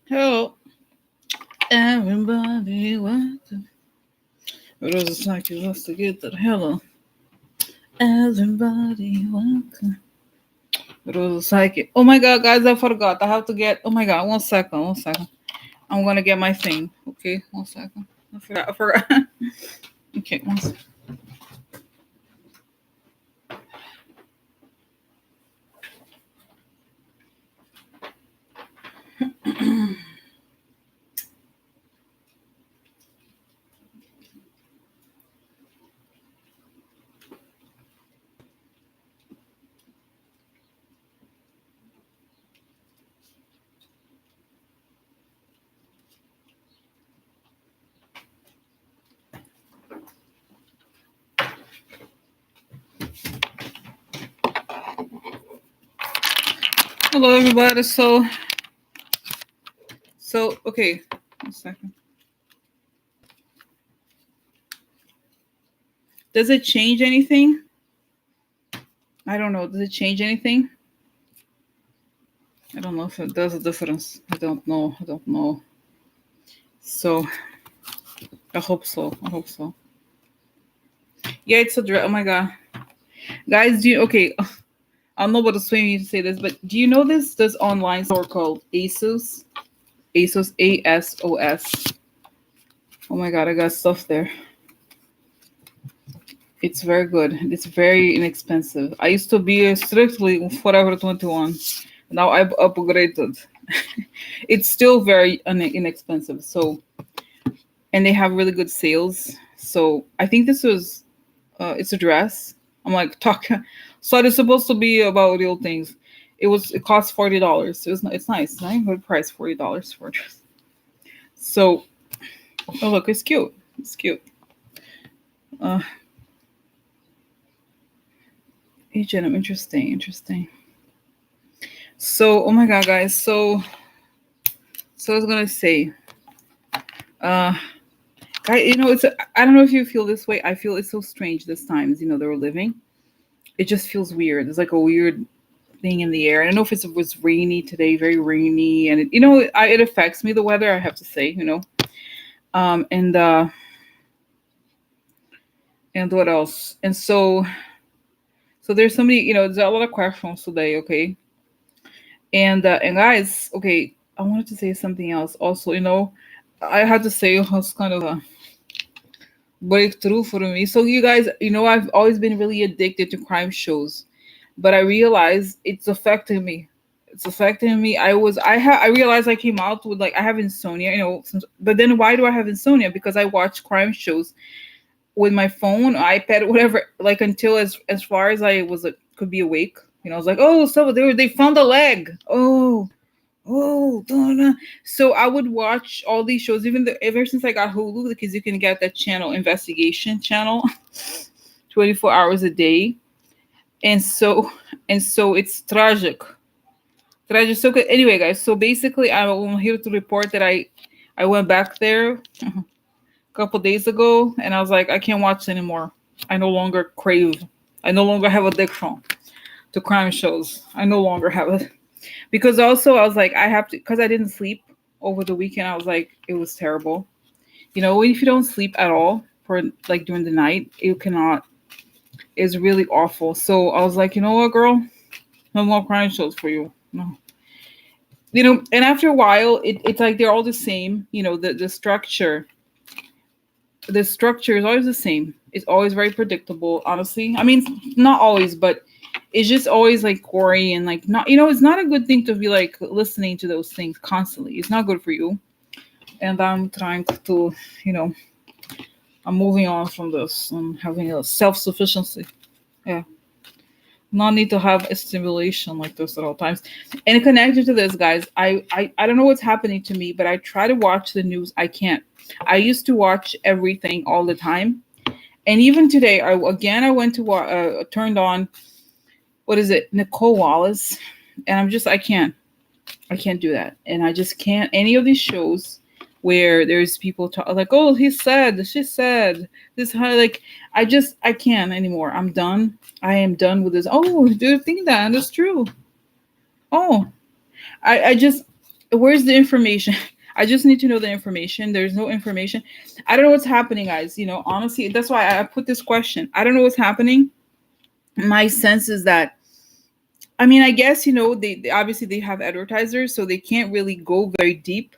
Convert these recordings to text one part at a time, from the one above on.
Help. Everybody wants to. Rosa Saki wants to get that hello. Everybody wants to. Rosa Saki. Oh my god, guys, I forgot. I have to get. Oh my god, 1 second, 1 second. I'm gonna get my thing. Okay, 1 second. I forgot. I forgot. Okay, 1 second. Hello, everybody. So okay. 1 second. Does it change anything? I don't know. Does it change anything? I don't know if it does a difference. I don't know. I don't know. So I hope so. I hope so. Yeah, it's a dress. Oh my god, guys, do you okay? I don't know what to say to say this, but do you know this online store called ASOS? ASOS, ASOS. Oh my god, I got stuff there. It's very good. It's very inexpensive. I used to be strictly Forever 21. Now I've upgraded. It's still very inexpensive. So, and they have really good sales. So I think this was, it's a dress. I'm like talking. So it's supposed to be about real things. It cost $40. It's nice. It's not a good price. $40 for a dress. So, oh look, it's cute. It's cute. Uh, H&M, interesting, interesting. So, oh my god, guys. So I was gonna say, uh, I don't know if you feel this way. I feel it's so strange this times, that we're living. It just feels weird. There's like a weird thing in the air. I don't know if it was rainy today, very rainy, and it affects me. The weather, I have to say, um, and uh, and what else? And so there's so many, there's a lot of questions today. Okay, and guys, okay, I wanted to say something else. Also, I had to say it was kind of a breakthrough for me. So you guys, I've always been really addicted to crime shows, but I realized it's affecting me. It's affecting me. I realized I came out with like I have insomnia, but then why do I have insomnia? Because I watch crime shows with my phone, iPad, whatever, like until as far as I was could be awake. I was like, oh, so they found a leg. Oh, Donna. So I would watch all these shows, ever since I got Hulu, because you can get that channel, investigation channel, 24 hours a day, and so it's tragic, tragic. So good. Anyway, guys. So basically, I'm here to report that I went back there a couple days ago, and I was like, I can't watch anymore. I no longer crave. I no longer have addiction to crime shows. I no longer have it. Because also I was like, I have to, because I didn't sleep over the weekend. I was like, it was terrible. If you don't sleep at all for like during the night, you cannot. It's really awful. So I was like, you know what, girl, no more crime shows for you. No. And after a while, it's like they're all the same. The structure is always the same. It's always very predictable, honestly. I mean, not always, but it's just always like gory and like not. It's not a good thing to be like listening to those things constantly. It's not good for you. And I'm trying to, you know, I'm moving on from this. I'm having a self sufficiency. Yeah, not need to have a stimulation like this at all times. And connected to this, guys, I don't know what's happening to me, but I try to watch the news. I can't. I used to watch everything all the time, and even today, I went to turned on, what is it, Nicole Wallace, and I can't do that, and I just can't any of these shows where there's people talk like, oh, he said, she said this, how, like, I can't anymore. I'm done. I am done with this. Oh, do you think that that's true? Oh, I just Where's the information? I just need to know the information. There's no information. I don't know what's happening, guys. Honestly, that's why I put this question. I don't know what's happening. My sense is that, I mean, I guess, they obviously they have advertisers, so they can't really go very deep.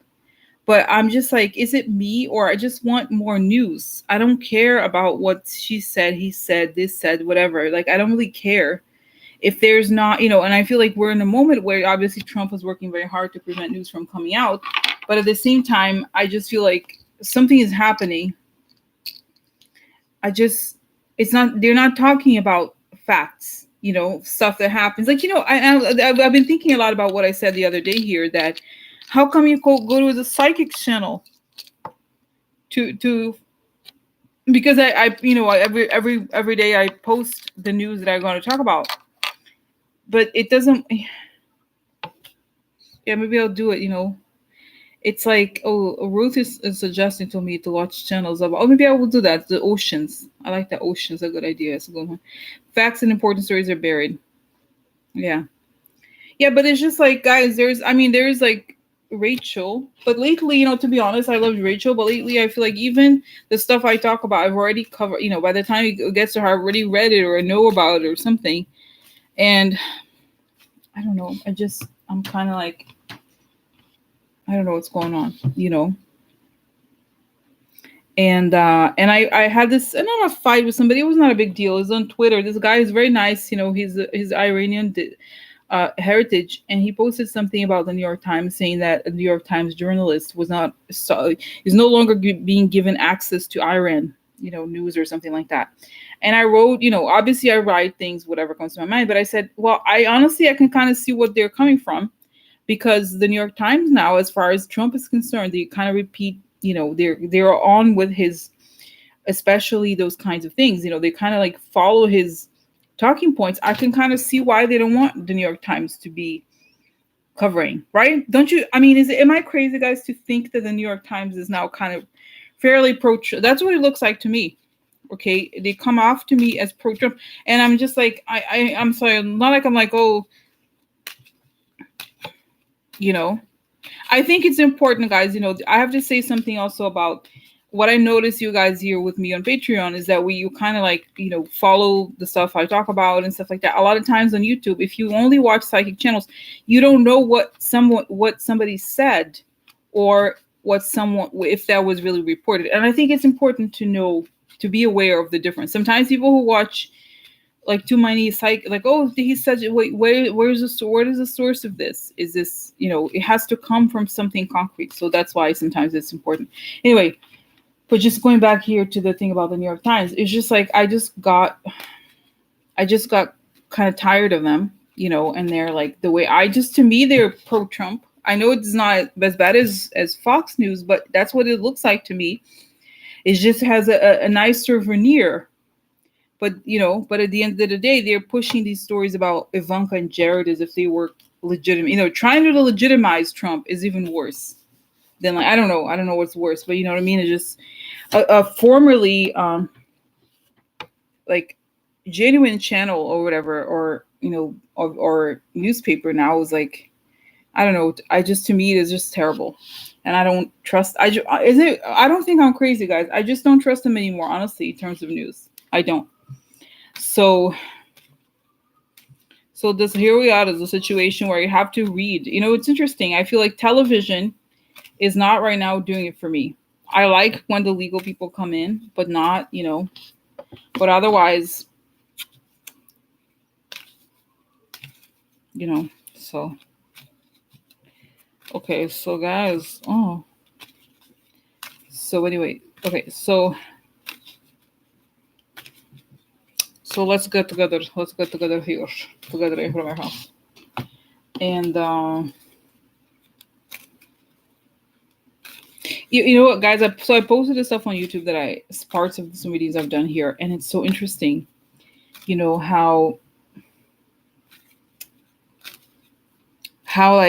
But I'm just like, is it me, or I just want more news? I don't care about what she said, he said, this said, whatever. Like, I don't really care if there's not, and I feel like we're in a moment where obviously Trump is working very hard to prevent news from coming out. But at the same time, I just feel like something is happening. They're not talking about facts, stuff that happens. Like, I've been thinking a lot about what I said the other day here, that how come you go to the psychic channel to because every day I post the news that I'm going to talk about, but it doesn't. Yeah, maybe I'll do it. It's like, oh, Ruth is suggesting to me to watch channels about. Oh, maybe I will do that. The oceans. I like the oceans. A good idea. It's a good one. Facts and important stories are buried. Yeah, yeah, but it's just like, guys. There's like Rachel, but lately, to be honest, I loved Rachel, but lately I feel like even the stuff I talk about, I've already covered. By the time it gets to her, I've already read it or know about it or something, and I don't know. I'm kind of like, I don't know what's going on. And I had this, not a fight with somebody. It was not a big deal. It was on Twitter. This guy is very nice. He's Iranian heritage, and he posted something about the New York Times, saying that a New York Times journalist is no longer being given access to Iran, news or something like that. And I wrote, obviously I write things, whatever comes to my mind, but I said, well, I can kind of see what they're coming from, because the New York Times now, as far as Trump is concerned, they kind of repeat, they're on with his, especially those kinds of things. They kind of like follow his talking points. I can kind of see why they don't want the New York Times to be covering, right? Don't you? I mean, am I crazy, guys, to think that the New York Times is now kind of fairly pro-Trump? That's what it looks like to me. Okay, they come off to me as pro-Trump, and I'm just like, I'm sorry, not like I'm like, oh, I think it's important, guys. I have to say something also about what I notice you guys here with me on Patreon is that you kind of like, follow the stuff I talk about and stuff like that. A lot of times on YouTube, if you only watch psychic channels, you don't know what somebody said, or if that was really reported. And I think it's important to know, to be aware of the difference. Sometimes people who watch like too many like, oh, he said, wait, where is the source of this? Is this, it has to come from something concrete. So that's why sometimes it's important. Anyway, but just going back here to the thing about the New York Times, it's just like, I just got kind of tired of them, and they're like, the way to me, they're pro-Trump. I know it's not as bad as Fox News, but that's what it looks like to me. It just has a nicer veneer. But, but at the end of the day, they're pushing these stories about Ivanka and Jared as if they were legitimate. Trying to legitimize Trump is even worse than, like, I don't know what's worse, but you know what I mean? It's just a formerly like genuine channel or whatever, or, or newspaper now is like, I don't know. To me, it is just terrible. And I don't trust, I don't think I'm crazy, guys. I just don't trust them anymore, honestly, in terms of news. I don't. So this, here we are, is a situation where you have to read. It's interesting. I feel like television is not right now doing it for me. I like when the legal people come in, but not, but otherwise, so. Okay, so guys, so anyway, okay, so let's get together. Let's get together here, together in front of my house. And you know what, guys? I posted this stuff on YouTube that parts of some videos I've done here, and it's so interesting. How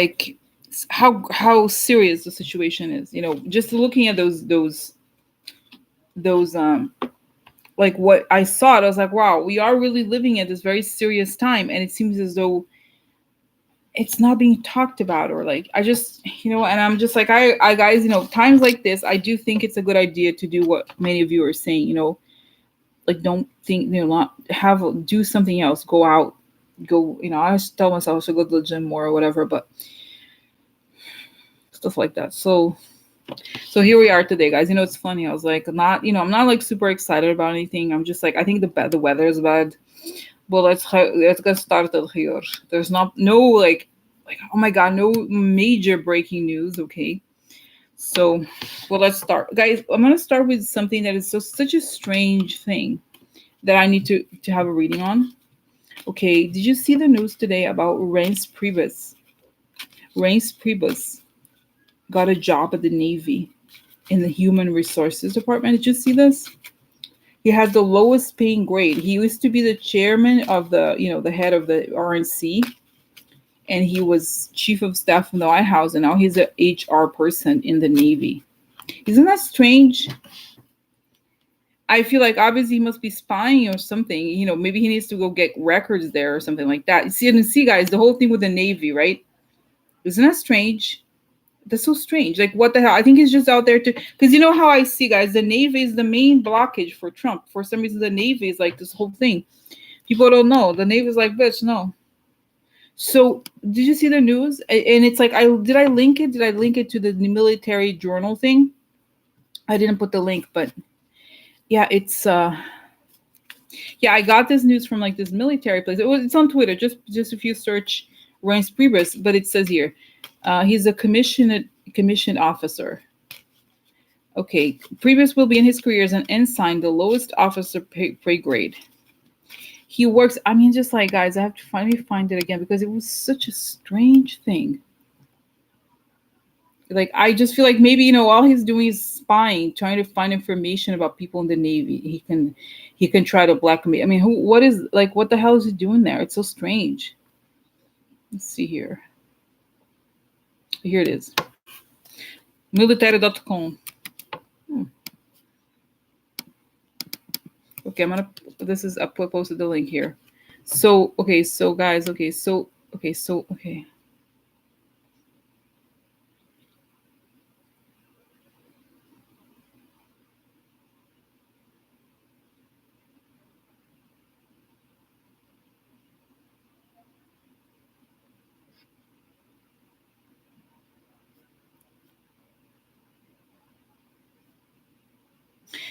serious the situation is. Just looking at those like what I saw, I was like, wow, we are really living at this very serious time. And it seems as though it's not being talked about, or like I just, and I'm just like, I guys, times like this, I do think it's a good idea to do what many of you are saying, like don't think, not do something else, go out, go, I just tell myself I should go to the gym more or whatever, but stuff like that. So here we are today, guys. It's funny. I was like, not, I'm not like super excited about anything. I'm just like, I think the weather is bad. But let's get started here. There's no like oh my god, no major breaking news. Okay, so well, let's start, guys. I'm gonna start with something that is such a strange thing that I need to have a reading on. Okay, did you see the news today about Reince Priebus? Reince Priebus got a job at the Navy in the Human Resources Department. Did you see this? He has the lowest paying grade. He used to be the chairman of the head of the RNC, and he was chief of staff in the White House, and now he's an HR person in the Navy. Isn't that strange? I feel like obviously he must be spying or something. Maybe he needs to go get records there or something like that. You see, guys, the whole thing with the Navy, right? Isn't that strange? That's so strange. Like, what the hell? I think he's just out there to, because you know how I see, guys, the Navy is the main blockage for Trump. For some reason, the Navy is like this whole thing. People don't know. The Navy is like, bitch, no. So did you see the news? And it's like, did I link it? Did I link it to the military journal thing? I didn't put the link, but yeah, it's yeah, I got this news from like this military place. It's on Twitter. Just if you search Reince Priebus, but it says here, he's a commissioned officer. Okay, Priebus will be in his career as an ensign, the lowest officer pay grade. He works. I mean, just like, guys, I have to finally find it again because it was such a strange thing. Like, I just feel like maybe all he's doing is spying, trying to find information about people in the Navy. He can try to blackmail. I mean, what the hell is he doing there? It's so strange. Let's see here. Here it is. Military.com. Okay, I posted the link here. So, okay, so guys, okay.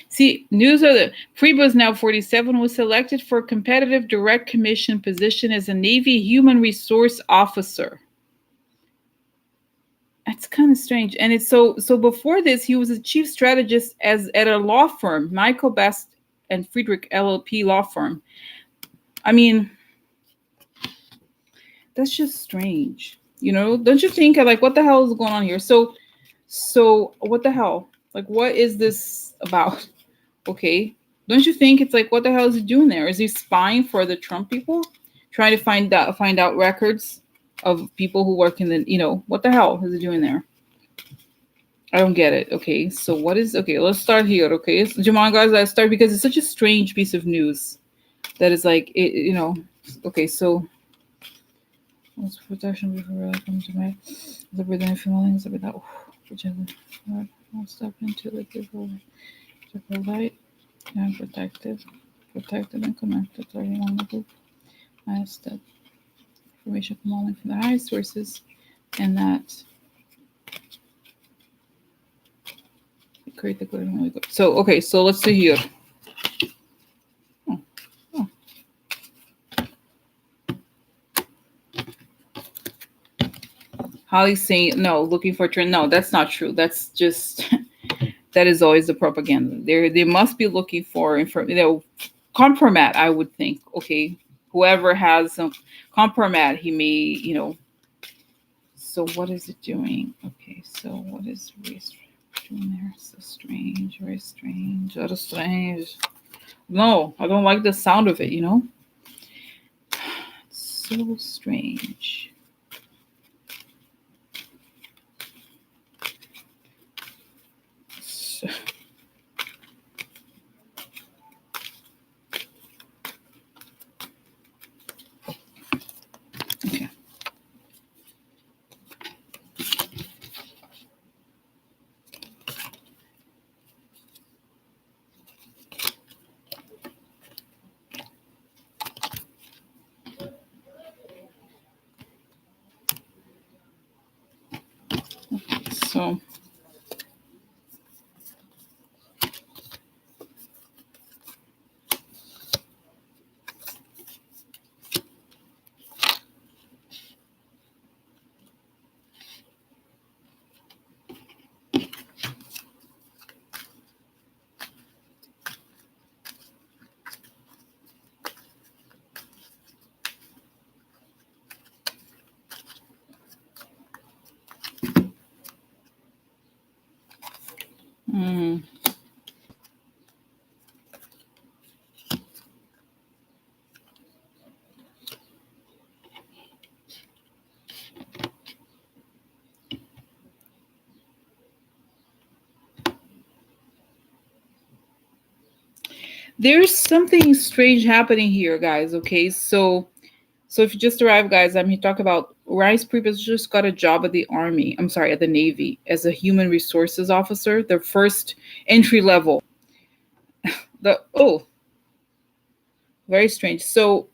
See, news of the Priebus, now 47, was selected for a competitive direct commission position as a Navy human resource officer. That's kind of strange. And it's so before this, he was a chief strategist at a law firm, Michael Best and Friedrich LLP law firm. I mean, that's just strange. Don't you think, like, what the hell is going on here? So what the hell? Like, what is this about? Okay. Don't you think it's like, what the hell is he doing there? Is he spying for the Trump people? Trying to find out records of people who work in the, what the hell is he doing there? I don't get it. Okay. So okay, let's start here. Okay. So, Jamal, guys, let's start because it's such a strange piece of news that is like, okay. So what's protection before I come to my liberty and feelings without I'll step into the people to provide and protected and connected to everyone in the group. I have that information from only from the highest sources, and that create the good. So okay, so let's see here. Holly's saying no, looking for a trend. No, that's not true. That's just that is always the propaganda. They must be looking for compromat, I would think. Okay, whoever has some compromat, he may, So what is it doing? Okay, so what is race doing there? So strange, very strange, very strange. No, I don't like the sound of it. It's so strange. Okay. So mm, there's something strange happening here, guys. Okay, so if you just arrived, guys, I'm here to talk about Rice Priebus just got a job at the Army. I'm sorry, at the Navy as a human resources officer, the first entry level. The very strange. So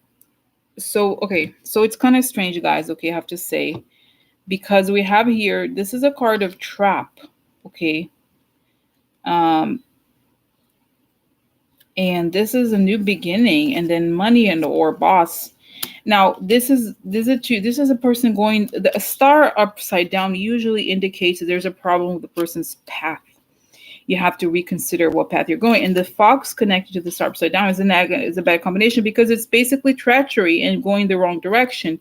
okay, so it's kind of strange, guys. Okay, I have to say, because we have here, this is a card of trap. Okay, um, and this is a new beginning, and then money and or boss. Now this is a person going, the a star upside down usually indicates that there's a problem with the person's path. You have to reconsider what path you're going, and the fox connected to the star upside down is a bad combination because it's basically treachery and going the wrong direction.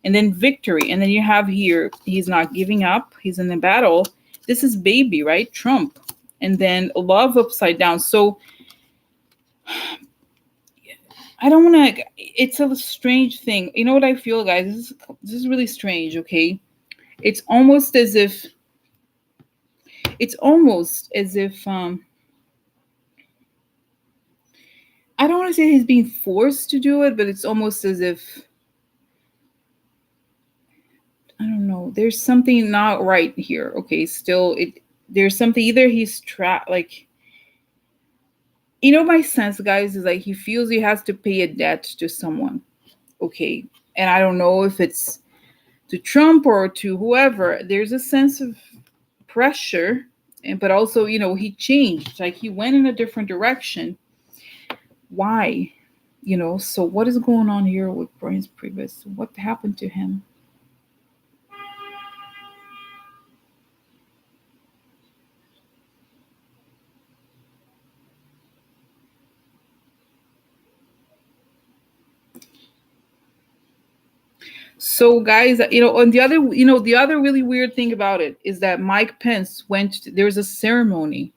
And then victory, and then you have here, he's not giving up, he's in the battle. This is baby, right? Trump. And then love upside down. So I don't want to. It's a strange thing. You know what I feel, guys? This is really strange. Okay, it's almost as if. It's almost as if. I don't want to say he's being forced to do it, but it's almost as if. I don't know. There's something not right here. Okay, still, it. There's something. Either he's trapped, like. My sense, guys, is like he feels he has to pay a debt to someone. Okay, and I don't know if it's to Trump or to whoever. There's a sense of pressure, and but also, he changed, like he went in a different direction. Why? So what is going on here with Brian's Priebus? What happened to him? So guys, and the other really weird thing about it is that Mike Pence there was a ceremony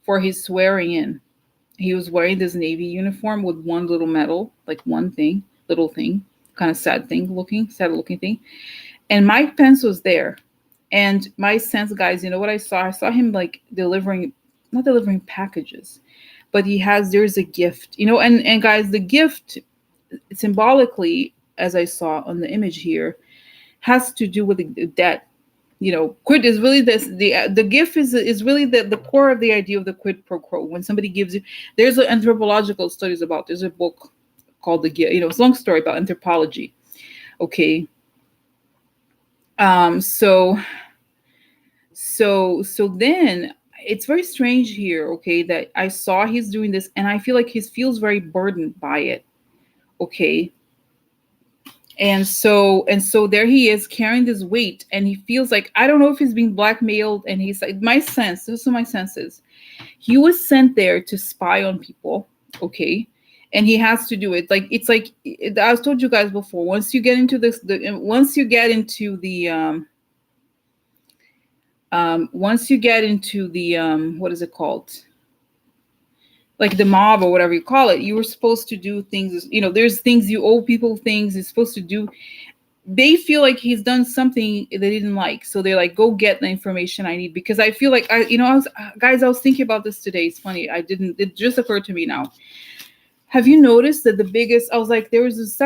for his swearing in. He was wearing this Navy uniform with one little medal, like one thing, little thing, kind of sad looking thing. And Mike Pence was there. And my sense, guys, you know what I saw? I saw him like not delivering packages, but there's a gift, and guys, the gift symbolically, as I saw on the image here, has to do with the debt. Quid is really the gift is really the core of the idea of the quid pro quo. When somebody gives you, there's anthropological studies about. There's a book called The Gift. It's a long story about anthropology. Okay. So then it's very strange here. Okay, that I saw he's doing this, and I feel like he feels very burdened by it. Okay. And so there he is carrying this weight, and he feels like, I don't know if he's being blackmailed, and he's like, this is my senses, he was sent there to spy on people. Okay, and he has to do it, like it's like I've told you guys before, once you get into the what is it called, like the mob or whatever you call it, you were supposed to do things, there's things you owe people, things you're supposed to do. They feel like he's done something they didn't like, so they're like, go get the information I need. Because I feel like I was thinking about this today. It's funny, it just occurred to me now. Have you noticed that I was like, there was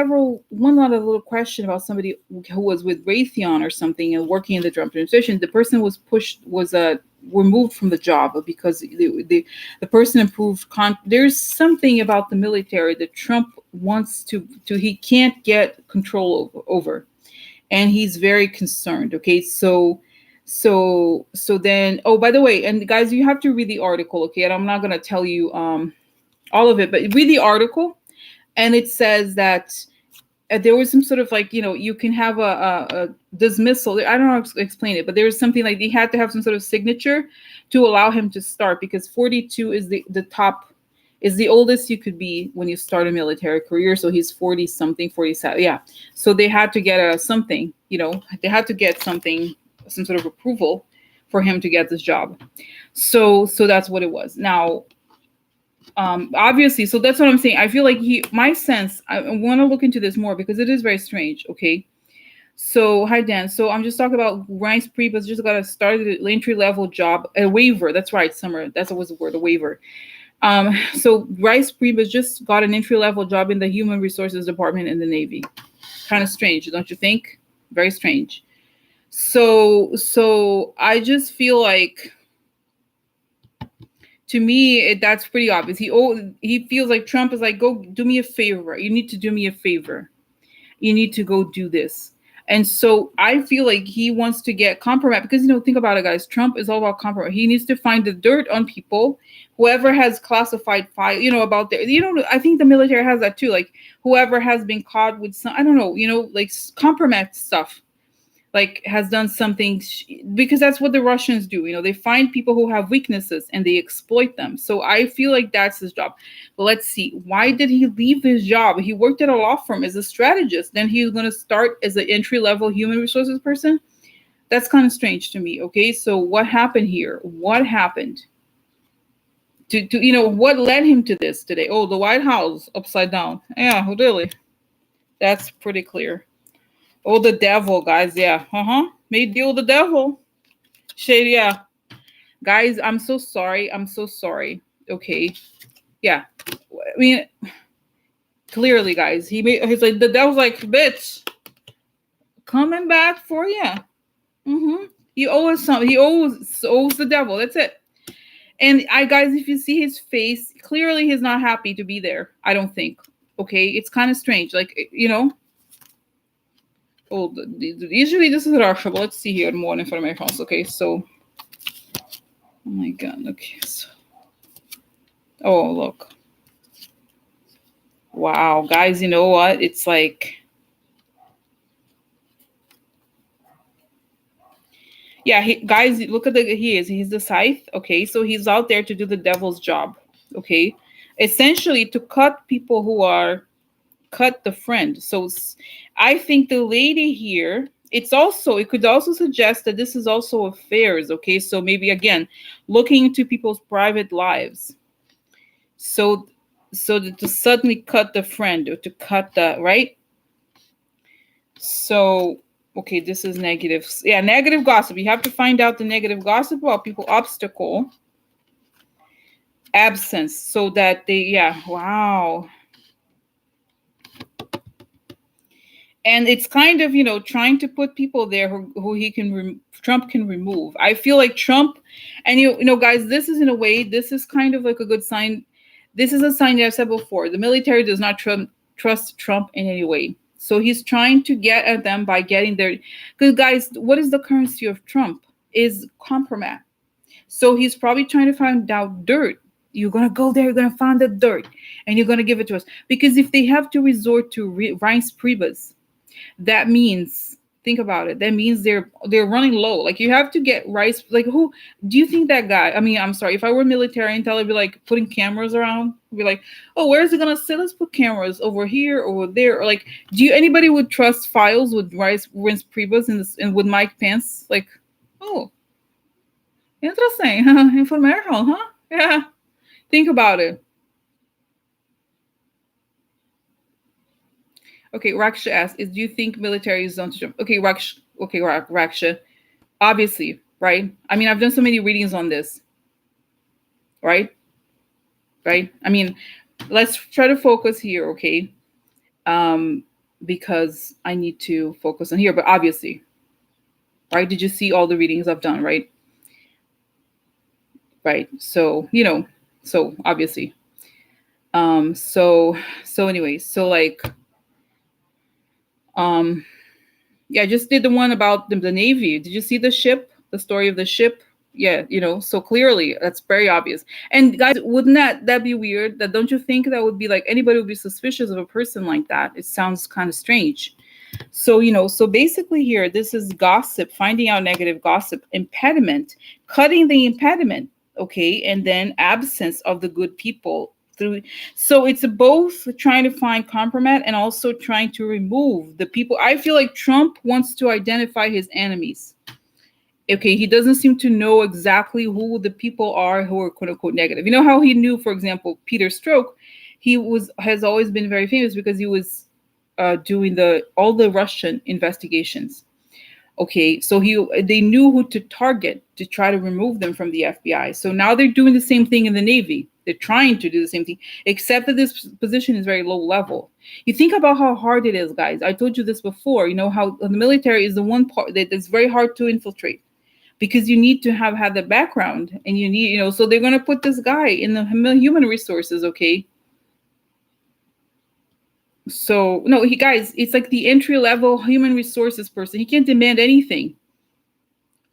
one other little question about somebody who was with Raytheon or something and working in the Trump administration. The person was removed from the job because the person improved. There's something about the military that Trump wants he can't get control over, and he's very concerned. Okay, so So then, oh, by the way, and guys, you have to read the article, okay? And I'm not gonna tell you all of it, but read the article. And it says that there was some sort of like, you can have a dismissal. I don't know how to explain it, but there was something like he had to have some sort of signature to allow him to start, because 42 is the top, is the oldest you could be when you start a military career. So he's 40 something, 47. Yeah. So they had to get a something, they had to get something, some sort of approval for him to get this job. So that's what it was. Now, obviously, so that's what I'm saying. I feel like my sense, I want to look into this more because it is very strange. Okay. So hi Dan. So I'm just talking about Ryan's Priebus just got a started an entry level job, a waiver. That's right, Summer. That's what was the word, a waiver. So Rice Priebus just got an entry level job in the Human Resources Department in the Navy. Kind of strange, don't you think? Very strange. So I just feel like, to me, that's pretty obvious. He feels like Trump is like, go do me a favor. You need to do me a favor. You need to go do this. And so I feel like he wants to get compromise because, think about it, guys. Trump is all about compromise. He needs to find the dirt on people, whoever has classified file, about their, I think the military has that too. Like whoever has been caught with some, I don't know, like compromise stuff, like has done something, because that's what the Russians do. They find people who have weaknesses and they exploit them. So I feel like that's his job. But let's see, why did he leave his job? He worked at a law firm as a strategist. Then he's going to start as an entry-level human resources person. That's kind of strange to me. Okay, so what happened here? What happened? To what led him to this today? Oh, the White House upside down. Yeah, really. That's pretty clear. Oh, the devil, guys. Yeah. Made deal with the devil. Shade, yeah. Guys, I'm so sorry. I'm so sorry. Okay. Yeah. I mean, clearly, guys, he's like, the devil's like, bitch, coming back for you. He owes something. He owes the devil. That's it. And guys, if you see his face, clearly he's not happy to be there. I don't think. Okay. It's kind of strange. Like, oh, usually this is Russia, but let's see here more information. Okay, so, oh my God, okay, so, oh, look. Wow, guys, you know what? It's like, yeah, guys, look at he's the scythe. Okay, so he's out there to do the devil's job. Okay, essentially to cut people who are cut the friend. So I think the lady here, it could also suggest that this is also affairs. Okay, so maybe again looking into people's private lives. So to suddenly cut the friend, or to cut the right. So okay, this is negative. Yeah, negative gossip. You have to find out the negative gossip about people. Obstacle, absence, so that they, yeah, wow. And it's kind of, trying to put people there who he can Trump can remove. I feel like Trump, and guys, this is in a way, this is kind of like a good sign. This is a sign that I've said before. The military does not trust Trump in any way. So he's trying to get at them by getting their, because guys, what is the currency of Trump? Is compromise. So he's probably trying to find out dirt. You're going to go there, you're going to find the dirt, and you're going to give it to us. Because if they have to resort to Reince Priebus, that means, think about it, that means they're running low. Like you have to get Rice. Like, who do you think that guy, I mean, I'm sorry, if I were military intel, I'd be like putting cameras around. I'd be like, oh, where is it gonna sit? Let's put cameras over here, over there. Or like, anybody would trust files with Reince Priebus and with Mike Pence? Like, oh, interesting. Information, huh? Yeah, think about it. Okay, Raksha asks, do you think military is on to jump? Okay, Raksha, obviously, right? I mean, I've done so many readings on this, right? Right? I mean, let's try to focus here, okay? Because I need to focus on here, but obviously, right? Did you see all the readings I've done, right? Right. So, so obviously. So anyways, so like, yeah, I just did the one about the Navy. Did you see the ship? the story of the ship. Yeah, so clearly that's very obvious. And guys, wouldn't that be weird? That don't you think that would be like anybody would be suspicious of a person like that? It sounds kind of strange. So, so basically here, this is gossip, finding out negative gossip, impediment, cutting the impediment, okay, and then absence of the good people through. So it's both trying to find compromise and also trying to remove the people. I feel like Trump wants to identify his enemies. Okay, he doesn't seem to know exactly who the people are who are quote unquote negative. You know how he knew, for example, Peter Strzok, has always been very famous because he was doing all the Russian investigations. Okay, so they knew who to target to try to remove them from the FBI. So now they're doing the same thing in the Navy. They're trying to do the same thing, except that this position is very low level. You think about how hard it is, guys. I told you this before. You know how the military is the one part that is very hard to infiltrate because you need to have had the background, and you need, so they're going to put this guy in the human resources. Okay, so no, guys, it's like the entry level human resources person. He can't demand anything.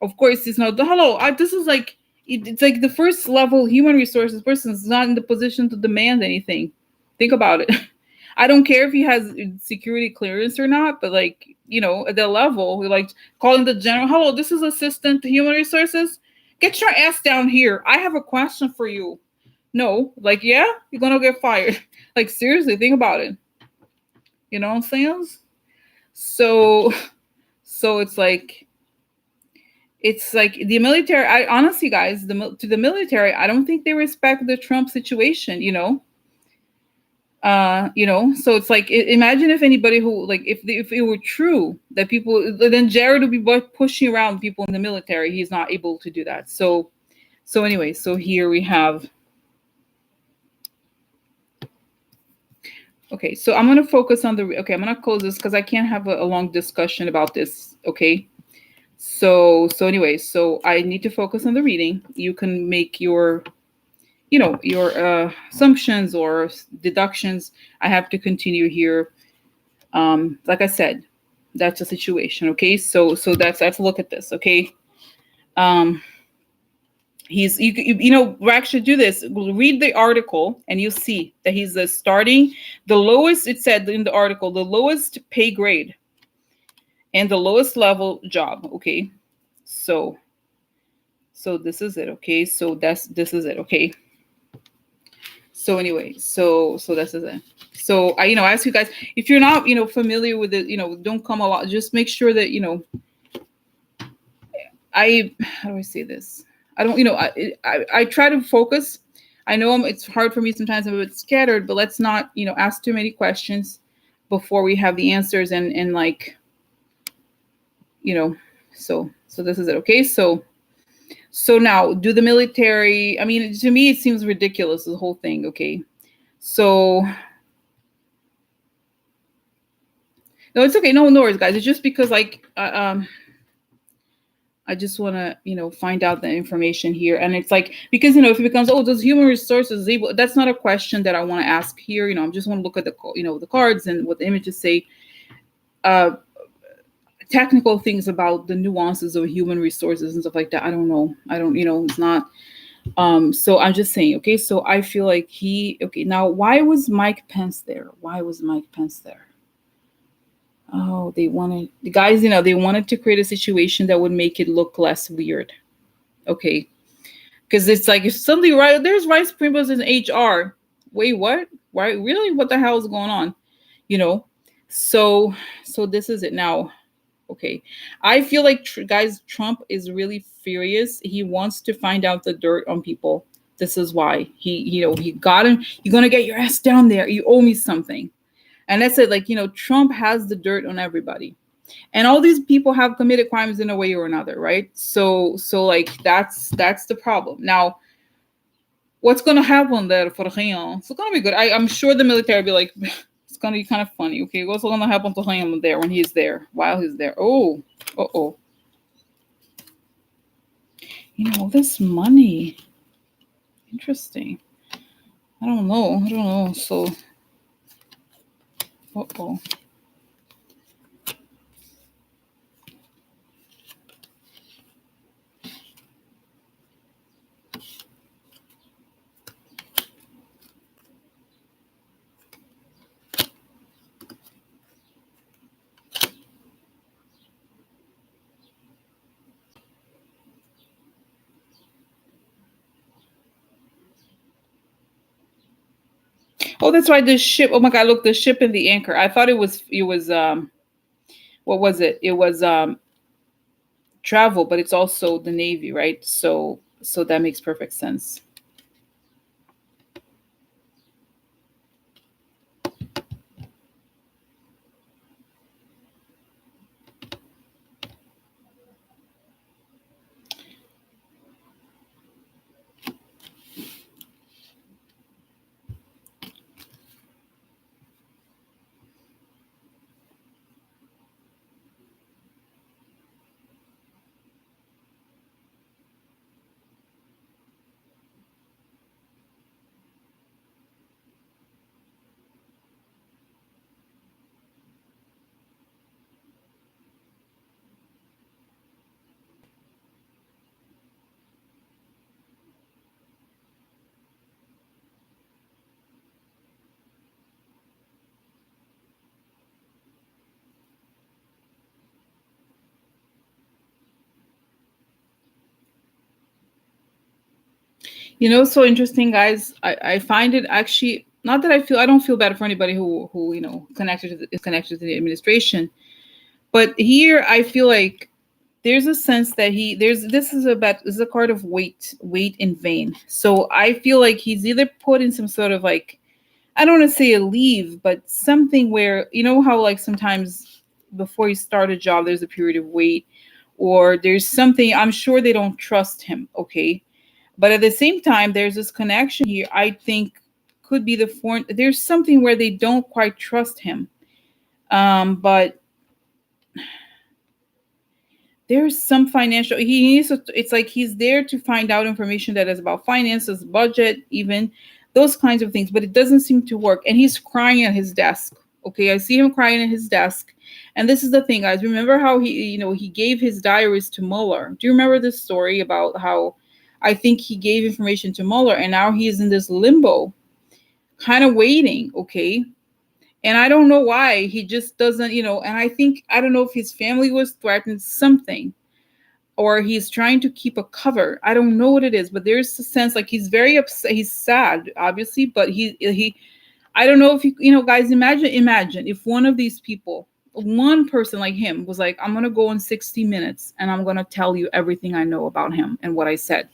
Of course, it's not. Hello, this is like it's like the first level human resources person is not in the position to demand anything. Think about it. I don't care if he has security clearance or not, but like, at that level, like calling the general, hello, this is assistant to human resources. Get your ass down here. I have a question for you. No, like, yeah, you're gonna get fired. Like, seriously, think about it. You know what I'm saying? So, so it's like the military. I honestly, guys, to the military, I don't think they respect the Trump situation. So it's like, imagine if anybody who, like, if it were true that people, then Jared would be pushing around people in the military. He's not able to do that. So anyway, so here we have. Okay, so I'm gonna focus on I'm gonna close this because I can't have a long discussion about this. Okay. So anyway, so I need to focus on the reading. You can make your assumptions or deductions. I have to continue here. Like I said, that's a situation. Okay, so let's look at this. Okay, we actually do this. We'll read the article and you'll see that he's starting the lowest. It said in the article the lowest pay grade and the lowest level job. Okay, so this is it. Okay, so this is it. Okay. So anyway, so this is it. So I ask you guys, if you're not familiar with it, don't come a lot. Just make sure that how do I say this? I don't I try to focus. I know it's hard for me sometimes. I'm a bit scattered, but let's not ask too many questions before we have the answers and like so this is it. Okay, so now, do the military, I mean, to me, it seems ridiculous, the whole thing. Okay. So, no, it's okay. No worries, guys. It's just because, like, I just want to, find out the information here. And it's like, because, if it becomes, does human resources able, that's not a question that I want to ask here. I just want to look at the cards and what the images say. Technical things about the nuances of human resources and stuff like that. I don't know. It's not. So I'm just saying, okay, so I feel like now why was Mike Pence there? Oh, the guys, they wanted to create a situation that would make it look less weird. Okay. Because it's like, if suddenly there's vice principals in HR. Wait, what? Why? Really? What the hell is going on? So this is it now. Okay. I feel like, guys, Trump is really furious. He wants to find out the dirt on people. This is why he got him. You're going to get your ass down there. You owe me something. And that's it. Like, Trump has the dirt on everybody. And all these people have committed crimes in a way or another, right? So like, that's the problem. Now, what's going to happen there for him? It's going to be good. I'm sure the military will be like, it's going to be kind of funny. Okay, what's going to happen to him there when he's there, while he's there? Oh, uh-oh. This money. Interesting. I don't know. So, uh-oh. Oh, that's right. The ship. Oh my God! Look, the ship and the anchor. I thought it was. What was it? It was travel, but it's also the navy, right? So that makes perfect sense. So interesting, guys. I find it actually not that I don't feel bad for anybody who is connected to the administration, but here I feel like there's a sense that this is a card of weight in vain. So I feel like he's either put in some sort of like, I don't want to say a leave, but something where how like sometimes before you start a job there's a period of wait, or there's something. I'm sure they don't trust him, okay? But at the same time, there's this connection here. I think could be the foreign. There's something where they don't quite trust him. But there's some financial. He needs to. It's like he's there to find out information that is about finances, budget, even those kinds of things. But it doesn't seem to work. And he's crying at his desk. Okay, I see him crying at his desk. And this is the thing, guys. Remember how he gave his diaries to Mueller? Do you remember this story about how I think he gave information to Mueller, and now he is in this limbo, kind of waiting, okay? And I don't know why he just doesn't. And I don't know if his family was threatened something, or he's trying to keep a cover. I don't know what it is, but there's a sense like he's very upset. He's sad, obviously, but he I don't know if guys, imagine if one of these people, one person like him was like, I'm going to go in 60 minutes and I'm going to tell you everything I know about him and what I said.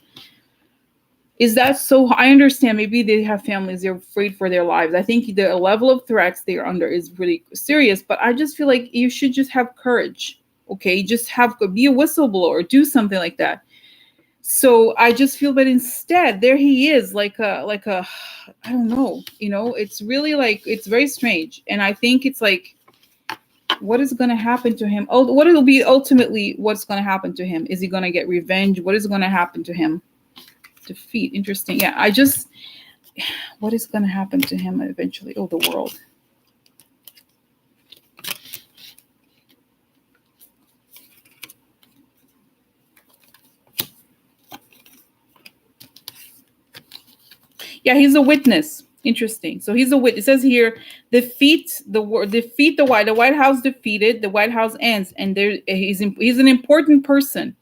Is that so? I understand maybe they have families, they're afraid for their lives. I think the level of threats they're under is really serious, but I just feel like you should just have courage. Okay, just be a whistleblower, do something like that. So I just feel that instead there he is like a I don't know, it's really like it's very strange. And I think it's like, what is going to happen to him? Oh, what it'll be ultimately, what's going to happen to him? Is he going to get revenge? What is going to happen to him? Defeat. Interesting. Yeah, what is going to happen to him eventually? Oh, the world. Yeah, he's a witness. Interesting. So he's a witness. It says here, defeat the White House defeated. The White House ends, and he's an important person,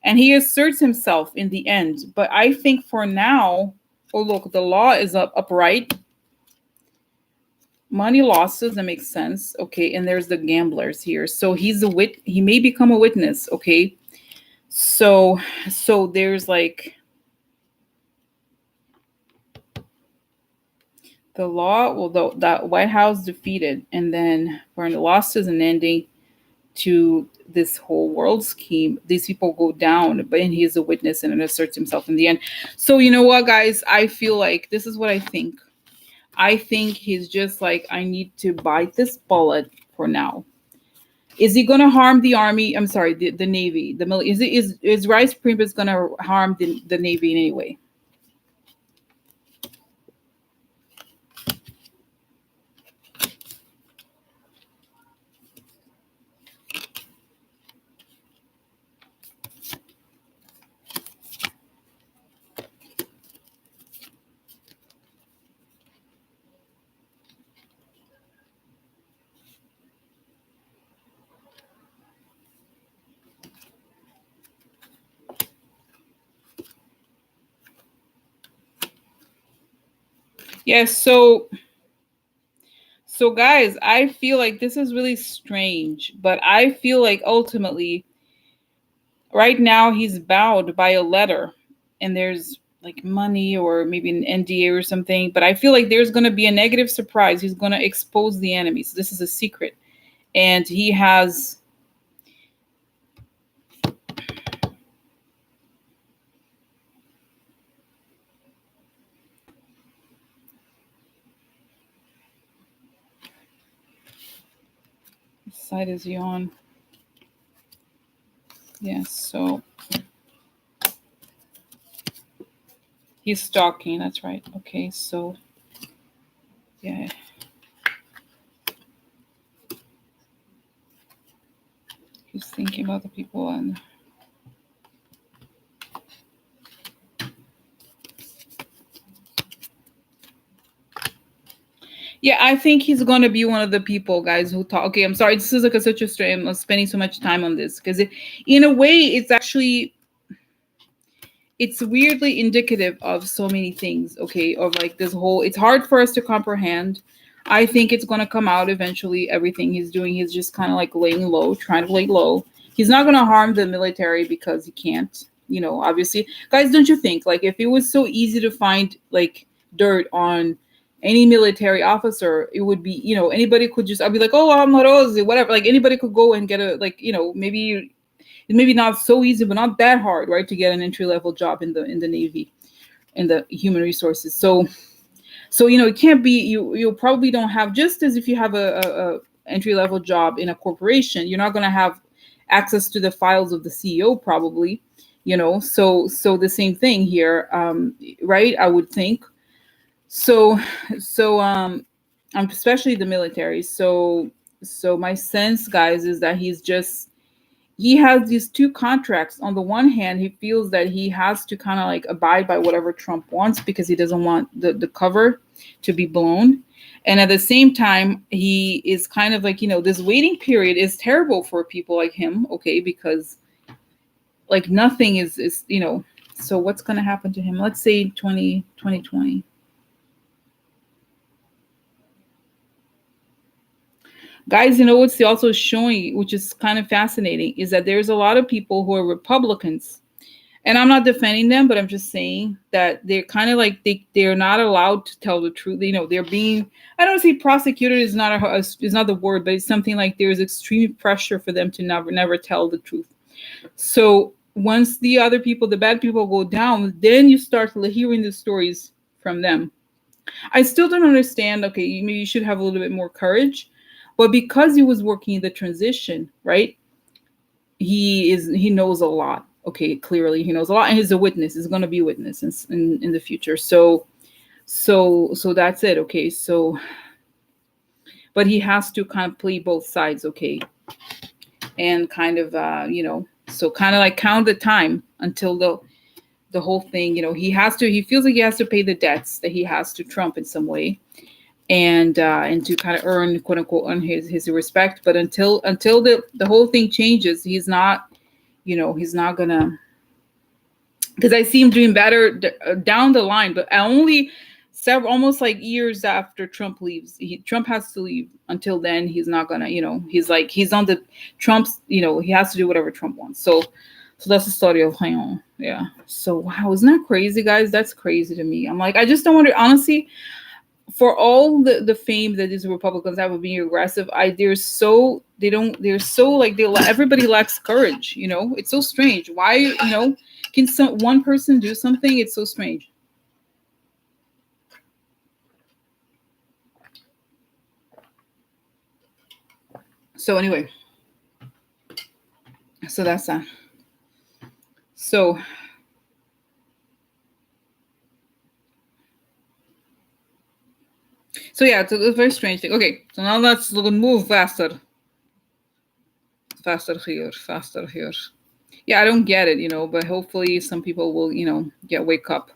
and he asserts himself in the end. But I think for now, oh look, the law is upright. Money losses, that makes sense. Okay, and there's the gamblers here. So he may become a witness. Okay, so there's like the law. Well, the White House defeated, and then for the losses and ending to this whole world scheme, these people go down, but and he is a witness and asserts himself in the end. So you know what, guys? I feel like this is what I think. I think he's just like, I need to bite this bullet for now. Is he going to harm the army? I'm sorry, the navy, the military. Is Rice Priebus going to harm the navy in any way? Yes. So So, guys, I feel like this is really strange, but I feel like ultimately, right now, he's bound by a letter, and there's like money or maybe an NDA or something. But I feel like there's going to be a negative surprise. He's going to expose the enemy. So, this is a secret. And he has. What side is he on? Yes, so he's stalking. That's right. Okay, so yeah. He's thinking about the people and yeah, I think he's gonna be one of the people, guys, who talk. Okay, I'm sorry. This is like a, such a strain. I'm spending so much time on this because, in a way, it's actually it's weirdly indicative of so many things. Okay, of like this whole. It's hard for us to comprehend. I think it's gonna come out eventually. Everything he's doing, he's just kind of like laying low, trying to lay low. He's not gonna harm the military because he can't. Obviously, guys, don't you think like if it was so easy to find like dirt on any military officer, it would be, anybody could just, I'd be like, oh, I'm Rose, whatever. Like anybody could go and get a, like, maybe not so easy, but not that hard, right? To get an entry level job in the Navy, in the human resources. So, it can't be, you probably don't have, just as if you have a entry level job in a corporation, you're not going to have access to the files of the CEO probably, so the same thing here, right? I would think. So especially the military. So my sense, guys, is that he has these two contracts. On the one hand, he feels that he has to kind of like abide by whatever Trump wants because he doesn't want the cover to be blown. And at the same time, he is kind of like, this waiting period is terrible for people like him, okay, because like nothing is. So what's going to happen to him? Let's say 2020. Guys, what's also showing, which is kind of fascinating, is that there's a lot of people who are Republicans. And I'm not defending them, but I'm just saying that they're kind of like they're not allowed to tell the truth. They're being, I don't say prosecuted is not the word, but it's something like there's extreme pressure for them to never tell the truth. So once the other people, the bad people go down, then you start hearing the stories from them. I still don't understand. Okay, maybe you should have a little bit more courage, but because he was working the transition, right? He knows a lot. Okay, clearly he knows a lot, and he's a witness. He's going to be a witness in the future. So that's it. Okay, so but he has to kind of play both sides. Okay, and kind of so kind of like count the time until the whole thing. He feels like he has to pay the debts that he has to Trump in some way, and to kind of earn, quote unquote, earn his respect. But until the whole thing changes, he's not gonna, because I see him doing better down the line, but only several, almost like years after Trump leaves. Trump has to leave. Until then, he's not gonna, he's on the Trump's, he has to do whatever Trump wants. So that's the story of Rayon. Yeah. So wow, isn't that crazy, guys? That's crazy to me. I'm like, I just don't want to, honestly, for all the fame that these Republicans have of being aggressive, they're so like everybody lacks courage. It's so strange. Why, can one person do something? It's so strange. So anyway, so that's that. So yeah, it's a very strange thing. Okay, so now let's move faster. Faster here. Yeah, I don't get it, but hopefully some people will, wake up.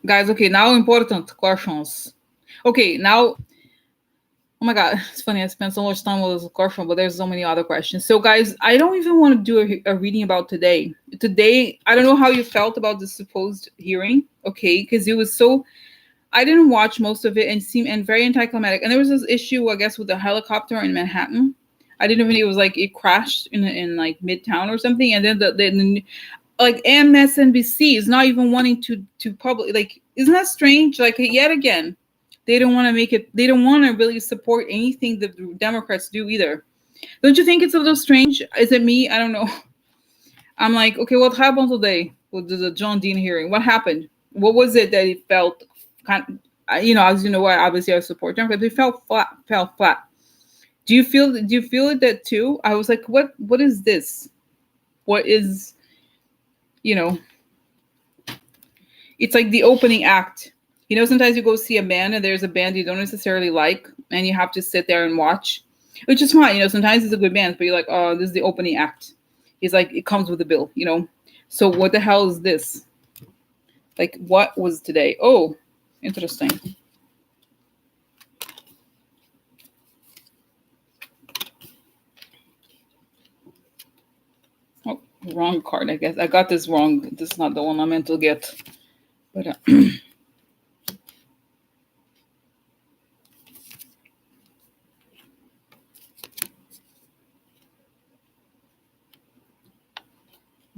Guys, okay, now important questions. Okay, now, oh my God, it's funny. I spent so much time with this question, but there's so many other questions. So, guys, I don't even want to do a reading about today. Today, I don't know how you felt about the supposed hearing, okay, because it was so I didn't watch most of it and seemed and very anticlimactic. And there was this issue, I guess, with the helicopter in Manhattan. I didn't even. It was like it crashed in like Midtown or something, and then the like MSNBC is not even wanting to public. Like, isn't that strange? Like, yet again, they don't want to make it. They don't want to really support anything the Democrats do either. Don't you think it's a little strange? Is it me? I don't know. I'm like, okay, what happened today with the John Dean hearing? What happened? What was it that it felt kind of, as you know, what obviously I support Democrats, but it felt flat. Do you feel it that too? I was like, what is this? What is, you know, it's like the opening act. Sometimes you go see a band and there's a band you don't necessarily like and you have to sit there and watch, which is fine. Sometimes it's a good band, but you're like, oh, this is the opening act. It's like, it comes with a bill, So what the hell is this? Like, what was today? Oh, interesting. Oh, wrong card, I guess. I got this wrong. This is not the one I meant to get. But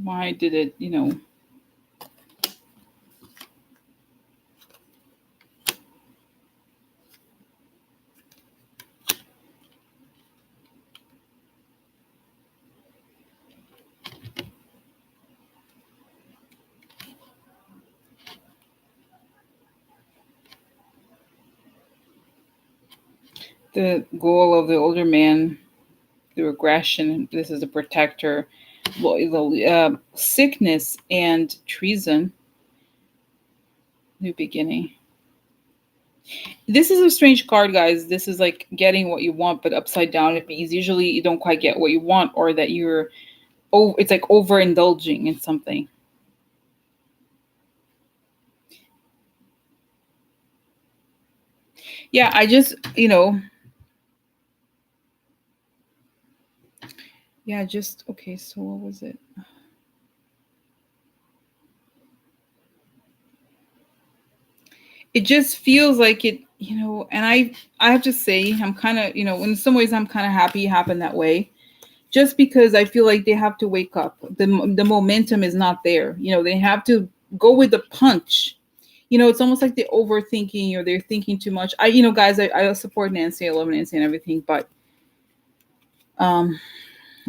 why did it, the goal of the older man, the regression, this is the protector, sickness and treason, new beginning. This is a strange card, guys. This is like getting what you want, but upside down. It means usually you don't quite get what you want, or that it's like overindulging in something. Yeah, I just, yeah, just, okay, so what was it? It just feels like it, and I have to say, I'm kind of, in some ways I'm kind of happy it happened that way, just because I feel like they have to wake up. The momentum is not there. They have to go with the punch. It's almost like they're overthinking, or they're thinking too much. Guys, I support Nancy. I love Nancy and everything, but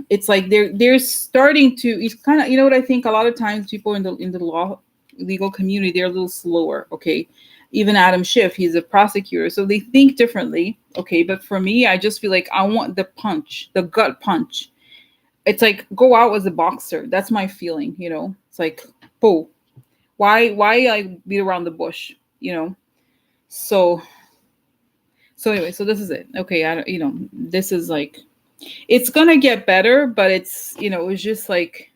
it's like they're starting to. It's kind of, what I think. A lot of times, people in the legal community, they're a little slower. Okay, even Adam Schiff, he's a prosecutor, so they think differently. Okay, but for me, I just feel like I want the punch, the gut punch. It's like, go out as a boxer. That's my feeling. It's like, oh, why I beat around the bush. So anyway, so this is it. Okay, this is like, it's gonna get better, but it's, it's just like,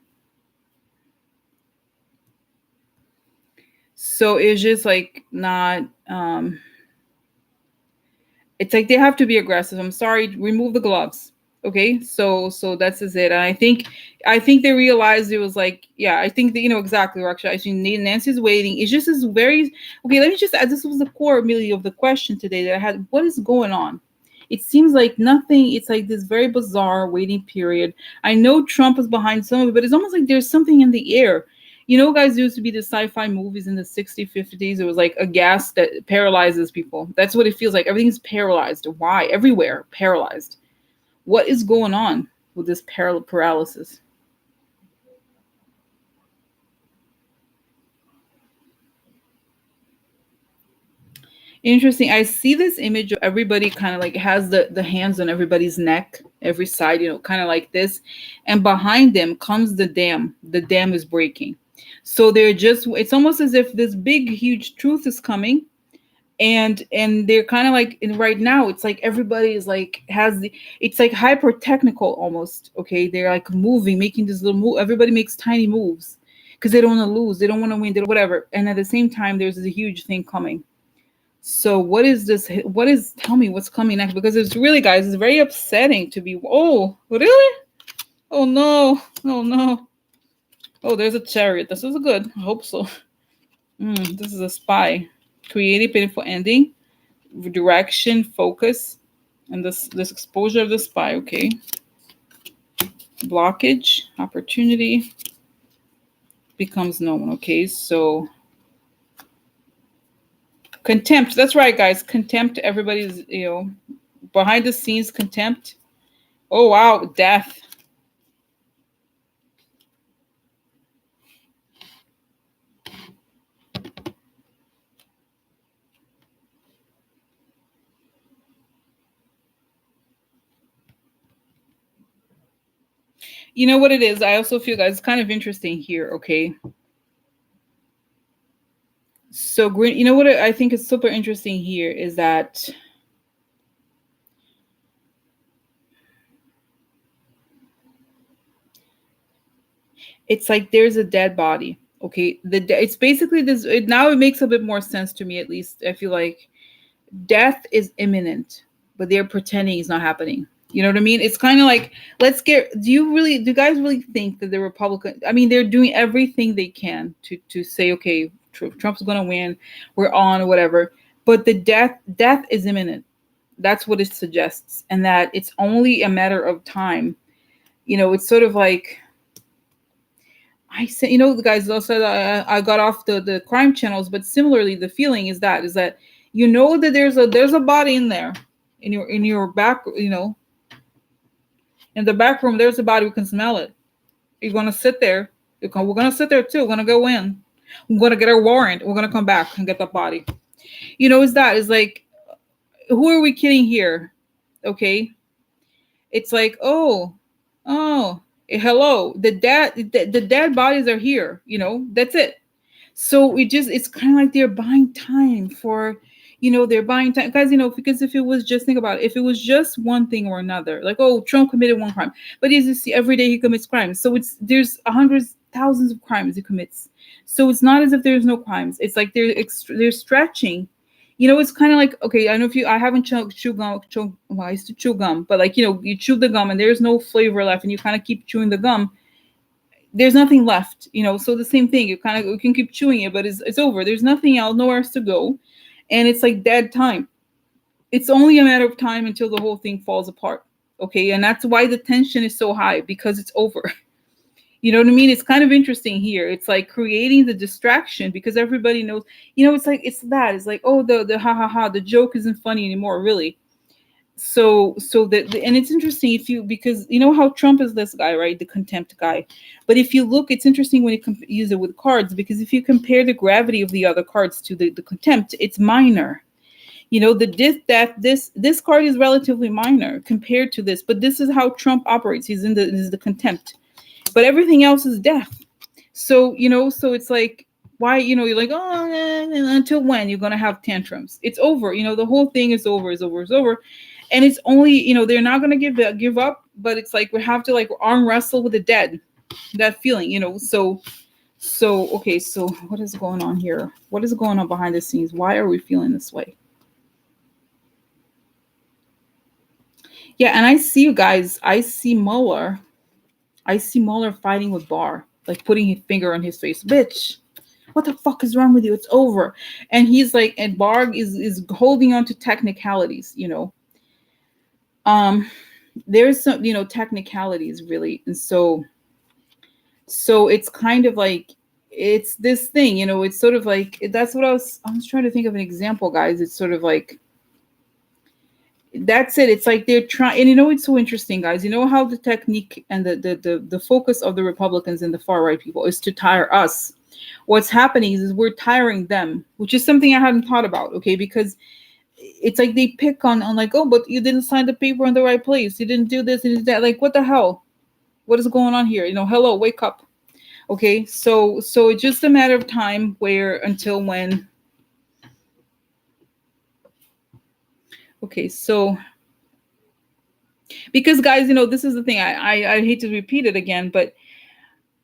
so it's just like not, it's like they have to be aggressive. I'm sorry, remove the gloves. Okay, so that's is it. And I think they realized it was like, yeah, I think that, exactly, Raksha. I think Nancy's waiting. It's just, is very okay. Let me just add, this was the core, Amelia, of the question today that I had. What is going on? It seems like nothing. It's like this very bizarre waiting period. I know Trump is behind some of it, but it's almost like there's something in the air. Guys, there used to be the sci-fi movies in the 60s, 50s. It was like a gas that paralyzes people. That's what it feels like. Everything's paralyzed. Why? Everywhere, paralyzed. What is going on with this paralysis? Interesting. I see this image of everybody kind of like has the hands on everybody's neck, every side, kind of like this. And behind them comes the dam. The dam is breaking. So it's almost as if this big, huge truth is coming. And they're kind of like, right now, it's like everybody is like, it's like hyper technical almost. Okay. They're like moving, making this little move. Everybody makes tiny moves because they don't want to lose. They don't want to win. They don't, whatever. And at the same time, there's a huge thing coming. So what is this? Tell me what's coming next, because it's really, guys, it's very upsetting to be, oh, really? Oh no. Oh no. Oh, there's a chariot. This is good. I hope so. This is a spy. create a painful ending, direction, focus, and this exposure of the spy. Okay, blockage, opportunity becomes known. Okay, so contempt. That's right, guys. Contempt. Everybody's, behind the scenes contempt. Oh wow, death. You know what it is? I also feel, guys, it's kind of interesting here. Okay, so green. You know what I think is super interesting here is that it's like there's a dead body. Okay, it's basically this. Now it makes a bit more sense to me, at least. I feel like death is imminent, but they're pretending it's not happening. You know what I mean? It's kind of like, do you guys really think that the Republican, I mean, they're doing everything they can to say, okay, Trump's going to win, we're on, or whatever. But the death is imminent. That's what it suggests. And that it's only a matter of time. It's sort of like, I said, the guys also, I got off the crime channels, but similarly, the feeling is that that there's a body in there, in your back, in the back room. There's a body. We can smell it. You're gonna sit there. We're gonna sit there too. We're gonna go in. We're gonna get our warrant. We're gonna come back and get the body. Is like, who are we kidding here? Okay, it's like, oh, hello, the dead bodies are here. That's it. So it's kind of like they're buying time for, they're buying time, guys, because if it was just, think about it, if it was just one thing or another, like, oh, Trump committed one crime, but as you see, every day he commits crimes. So there's hundreds, thousands of crimes he commits. So it's not as if there's no crimes. It's like they're stretching. It's kind of like, okay, I know I haven't chewed gum, well, I used to chew gum, but like, you chew the gum and there's no flavor left and you kind of keep chewing the gum. There's nothing left, so the same thing, you can keep chewing it, but it's over. There's nothing else, nowhere else to go. And it's like dead time. It's only a matter of time until the whole thing falls apart. Okay. And that's why the tension is so high, because it's over. You know what I mean? It's kind of interesting here. It's like creating the distraction because everybody knows, it's like, it's like, oh, the ha ha ha, the joke isn't funny anymore, really. So and it's interesting because how Trump is this guy, right? The contempt guy. But if you look, it's interesting when you use it with cards, because if you compare the gravity of the other cards to the contempt, it's minor. This card is relatively minor compared to this, but this is how Trump operates. He's is the contempt, but everything else is death. So, so it's like, why, you're like, oh, until when you're going to have tantrums? It's over. The whole thing is over. And it's only, they're not going to give up, but it's like, we have to like arm wrestle with the dead, that feeling, so, okay. So what is going on here? What is going on behind the scenes? Why are we feeling this way? Yeah. And I see, you guys, I see Mueller fighting with Barr, like putting his finger on his face. Bitch, what the fuck is wrong with you? It's over. And he's like, and Barr is holding on to technicalities, there's some, technicalities, really. And so it's kind of like, it's this thing, it's sort of like, that's what I was trying to think of an example, guys. It's sort of like, that's it. It's like they're trying, and it's so interesting, guys. How the technique and the focus of the Republicans and the far right people is to tire us. What's happening is we're tiring them, which is something I hadn't thought about. Okay, because it's like they pick on like, oh, but you didn't sign the paper in the right place. You didn't do this and that. Like, what the hell? What is going on here? Hello, wake up. Okay, so it's just a matter of time until when. Okay, so because, guys, this is the thing. I hate to repeat it again, but,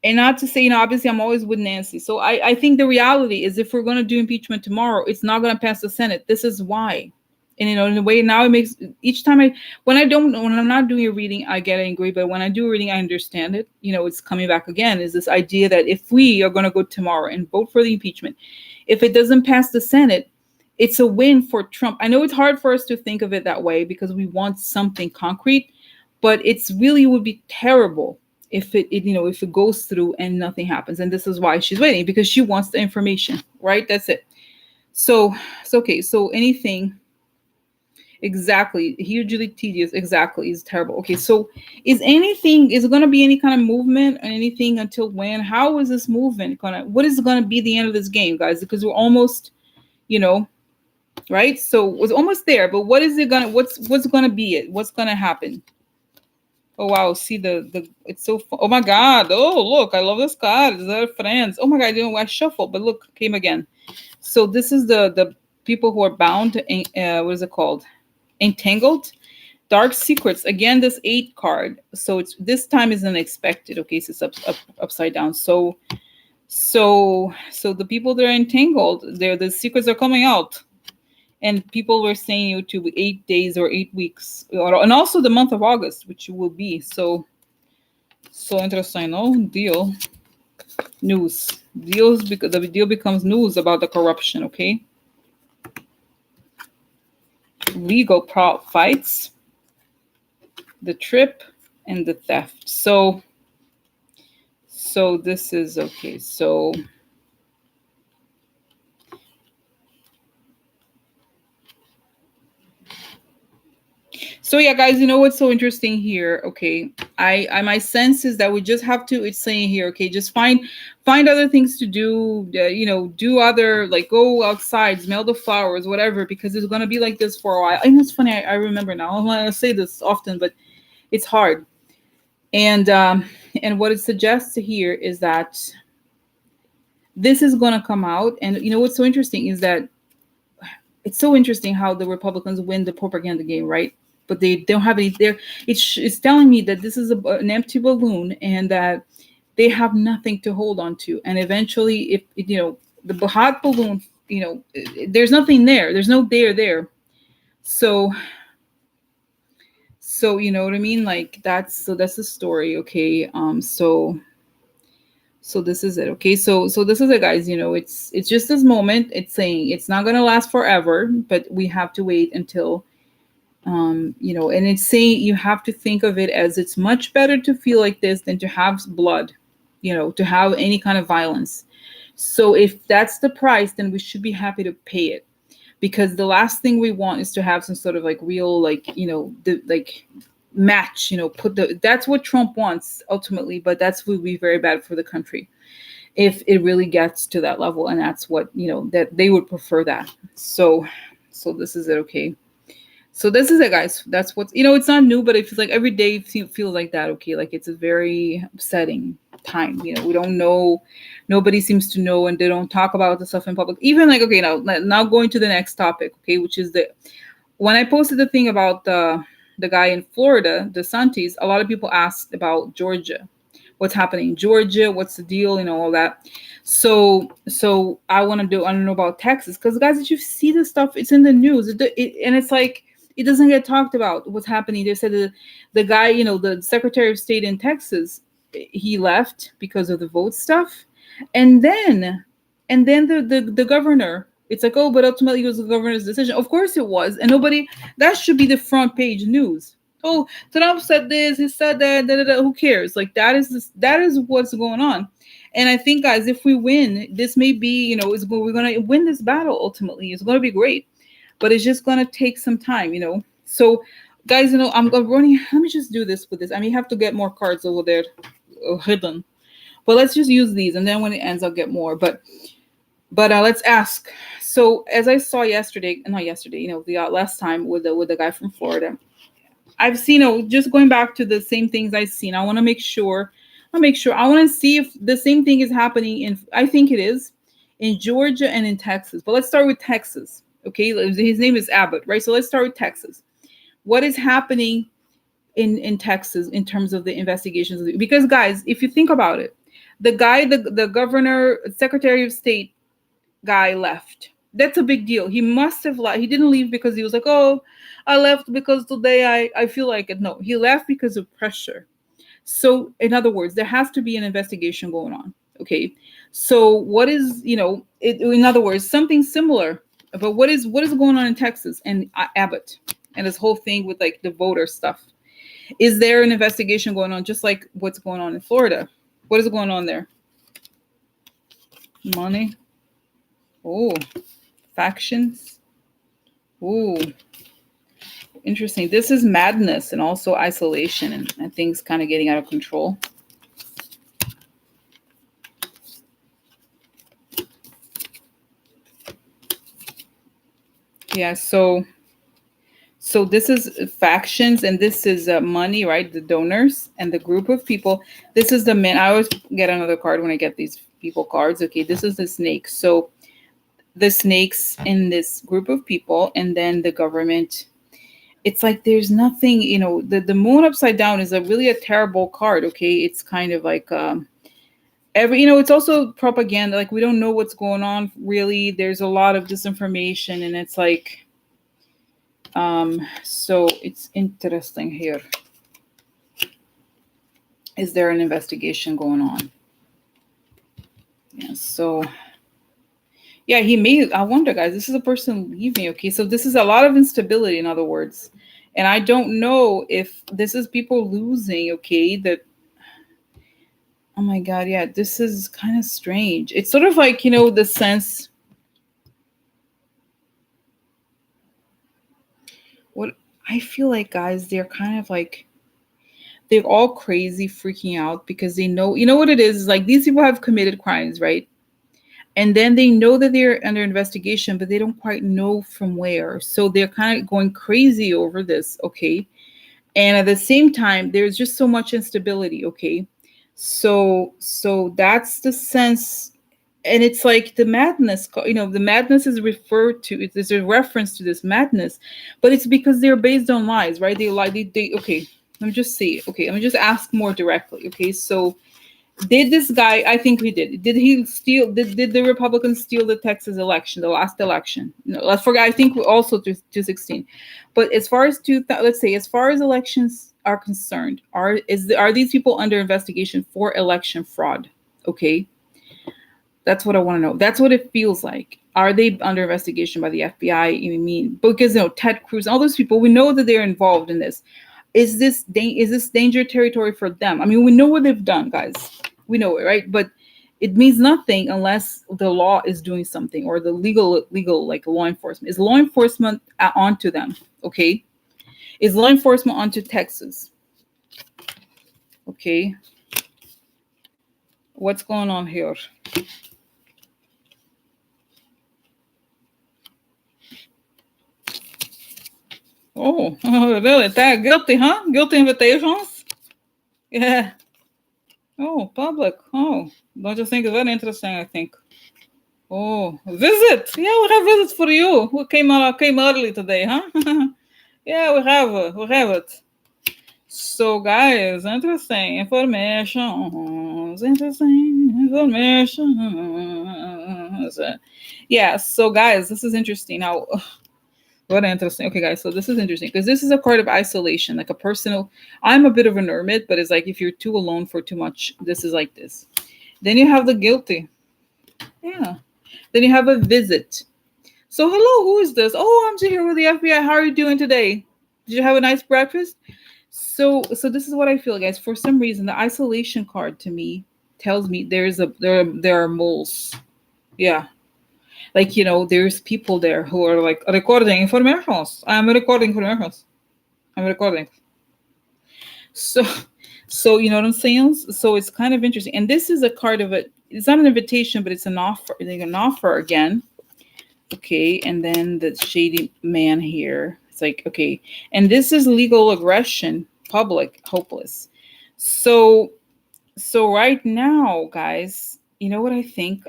and not to say, obviously I'm always with Nancy. So I think the reality is, if we're going to do impeachment tomorrow, it's not going to pass the Senate. This is why. And, in a way, now it makes, each time when I'm not doing a reading, I get angry. But when I do a reading, I understand it. It's coming back again, is this idea that if we are going to go tomorrow and vote for the impeachment, if it doesn't pass the Senate, it's a win for Trump. I know it's hard for us to think of it that way because we want something concrete, but it's really would be terrible if if it goes through and nothing happens. And this is why she's waiting, because she wants the information, right? That's it. So it's okay. So anything. Exactly. Hugely tedious. Exactly. Is terrible. Okay. So is it going to be any kind of movement or anything until when? How is this movement going to, what is going to be the end of this game, guys? Because we're almost, you know, right? So it's almost there, but what is it going to, what's going to be it? What's going to happen? Oh, wow. See it's so, oh my God. Oh, look, I love this card. Is that friends? Oh my God. I shuffle, but look, came again. So this is the people who are bound, what is it called? Entangled. Dark secrets. Again, this 8 card. So it's this time is unexpected. Okay, so it's upside down. So the people that are entangled, the secrets are coming out. And people were saying you to 8 days or 8 weeks. And also the month of August, which will be so interesting. No deal. News. Deals, because the deal becomes news about the corruption, okay? Legal fights, the trip, and the theft. So this is okay. So yeah, guys, you know what's so interesting here? Okay, I my sense is that we just have to. It's saying here, okay, just find other things to do. Do other, like, go outside, smell the flowers, whatever, because it's gonna be like this for a while. And it's funny. I remember now. I'm gonna say this often, but it's hard. And what it suggests here is that this is gonna come out. And you know what's so interesting is that it's so interesting how the Republicans win the propaganda game, right? But they don't have any there. It's telling me that this is an empty balloon and that they have nothing to hold on to. And eventually, if the hot balloon, there's nothing there. There's no there. So you know what I mean? Like that's the story. Okay. So this is it. Okay. So this is it, guys. It's just this moment. It's saying it's not gonna last forever, but we have to wait until and it's saying you have to think of it as it's much better to feel like this than to have blood, to have any kind of violence. So if that's the price, then we should be happy to pay it, because the last thing we want is to have some sort of like real, like, match, that's what Trump wants ultimately, but that's would be very bad for the country if it really gets to that level. And that's what, that they would prefer that. So this is it. Okay. So this is it, guys. That's what's, it's not new, but it feels like every day feels like that. Okay. Like it's a very upsetting time. We don't know. Nobody seems to know, and they don't talk about the stuff in public. Even like, okay, now going to the next topic. Okay. Which is when I posted the thing about the guy in Florida, DeSantis, a lot of people asked about Georgia. What's happening in Georgia? What's the deal? All that. So I want to know about Texas, because guys, if you see this stuff, it's in the news, and it's like, it doesn't get talked about what's happening. They said the guy, the Secretary of State in Texas, he left because of the vote stuff. And then the governor, it's like, oh, but ultimately it was the governor's decision. Of course it was. And that should be the front page news. Oh, Trump said this, he said that, who cares? Like that is what's going on. And I think, guys, if we win, this may be, we're going to win this battle ultimately. It's going to be great. But it's just going to take some time, So, guys, I'm running. Let me just do this with this. I may have to get more cards over there hidden. But let's just use these. And then when it ends, I'll get more. But let's ask. So, as I saw not yesterday, the last time with the guy from Florida, I've seen, just going back to the same things I've seen. I want to make sure. I want to see if the same thing is happening I think it is, in Georgia and in Texas. But let's start with Texas. Okay, his name is Abbott, right? So let's start with Texas. What is happening in Texas in terms of the investigations? Because, guys, if you think about it, the guy, the governor, Secretary of State guy left. That's a big deal. He must have left. He didn't leave because he was like, oh, I left because today I feel like it. No, he left because of pressure. So, in other words, there has to be an investigation going on. Okay. So what is, in other words, something similar But what is going on in Texas and Abbott and this whole thing with like the voter stuff? Is there an investigation going on, just like what's going on in Florida? What is going on there? Money. Oh, factions. Oh, interesting. This is madness and also isolation and things kind of getting out of control. Yeah, so this is factions and this is money, right? The donors and the group of people. This is the man. I always get another card when I get these people cards. Okay, this is the snake. So the snakes in this group of people and then the government. It's like there's nothing, the moon upside down is a really a terrible card. Okay, it's kind of like it's also propaganda. Like we don't know what's going on really. There's a lot of disinformation and it's like so it's interesting here. Is there an investigation going on? Yeah, so yeah, I wonder, guys, this is a person leaving. Okay, so this is a lot of instability, in other words. And I don't know if this is people losing, okay, that, oh my God, yeah, this is kind of strange. It's sort of like, the sense, what I feel like, guys, they're kind of like, they're all crazy, freaking out because they know, what it is like these people have committed crimes, right? And then they know that they're under investigation, but they don't quite know from where. So they're kind of going crazy over this, okay? And at the same time, there's just so much instability, okay? So that's the sense. And it's like the madness, the madness is referred to, there's a reference to this madness, but it's because they're based on lies, right? They lie, they okay, let me just see. Okay, let me just ask more directly. Okay, so did this guy, I think he did he steal, did the Republicans steal the Texas election, the last election? No, let's forget, I think also 2016. But as far as let's say, as far as elections are concerned, are these people under investigation for election fraud? Okay, that's what I want to know. That's what it feels like. Are they under investigation by the FBI? You mean because Ted Cruz, all those people, we know that they're involved in this. Is this danger territory for them? I mean, we know what they've done, guys. We know it, right? But it means nothing unless the law is doing something, or the legal like law enforcement. Is law enforcement onto them? Okay. Is law enforcement onto Texas? Okay. What's going on here? Oh, really? That guilty, huh? Guilty invitations? Yeah. Oh, public. Oh, don't you think it's very interesting? I think. Oh, visit. Yeah, we have visits for you. We came early today, huh? Yeah, we have it. So, guys, interesting information. Yeah. So, guys, this is interesting. Now, what interesting. Okay, guys. So this is interesting because this is a card of isolation, like a personal. I'm a bit of a hermit, but it's like if you're too alone for too much, this is like this. Then you have the guilty. Yeah. Then you have a visit. So hello, who is this? Oh, I'm here with the FBI. How are you doing today? Did you have a nice breakfast? So this is what I feel, guys. For some reason, the isolation card to me tells me there are moles. Yeah. Like, there's people there who are like recording informations. I'm recording informations. I'm recording. So you know what I'm saying? So it's kind of interesting. And this is a card of it. It's not an invitation, but it's an offer. Like an offer again. Okay. And then the shady man here. It's like, okay. And this is legal aggression, public, hopeless. So right now, guys, you know what I think?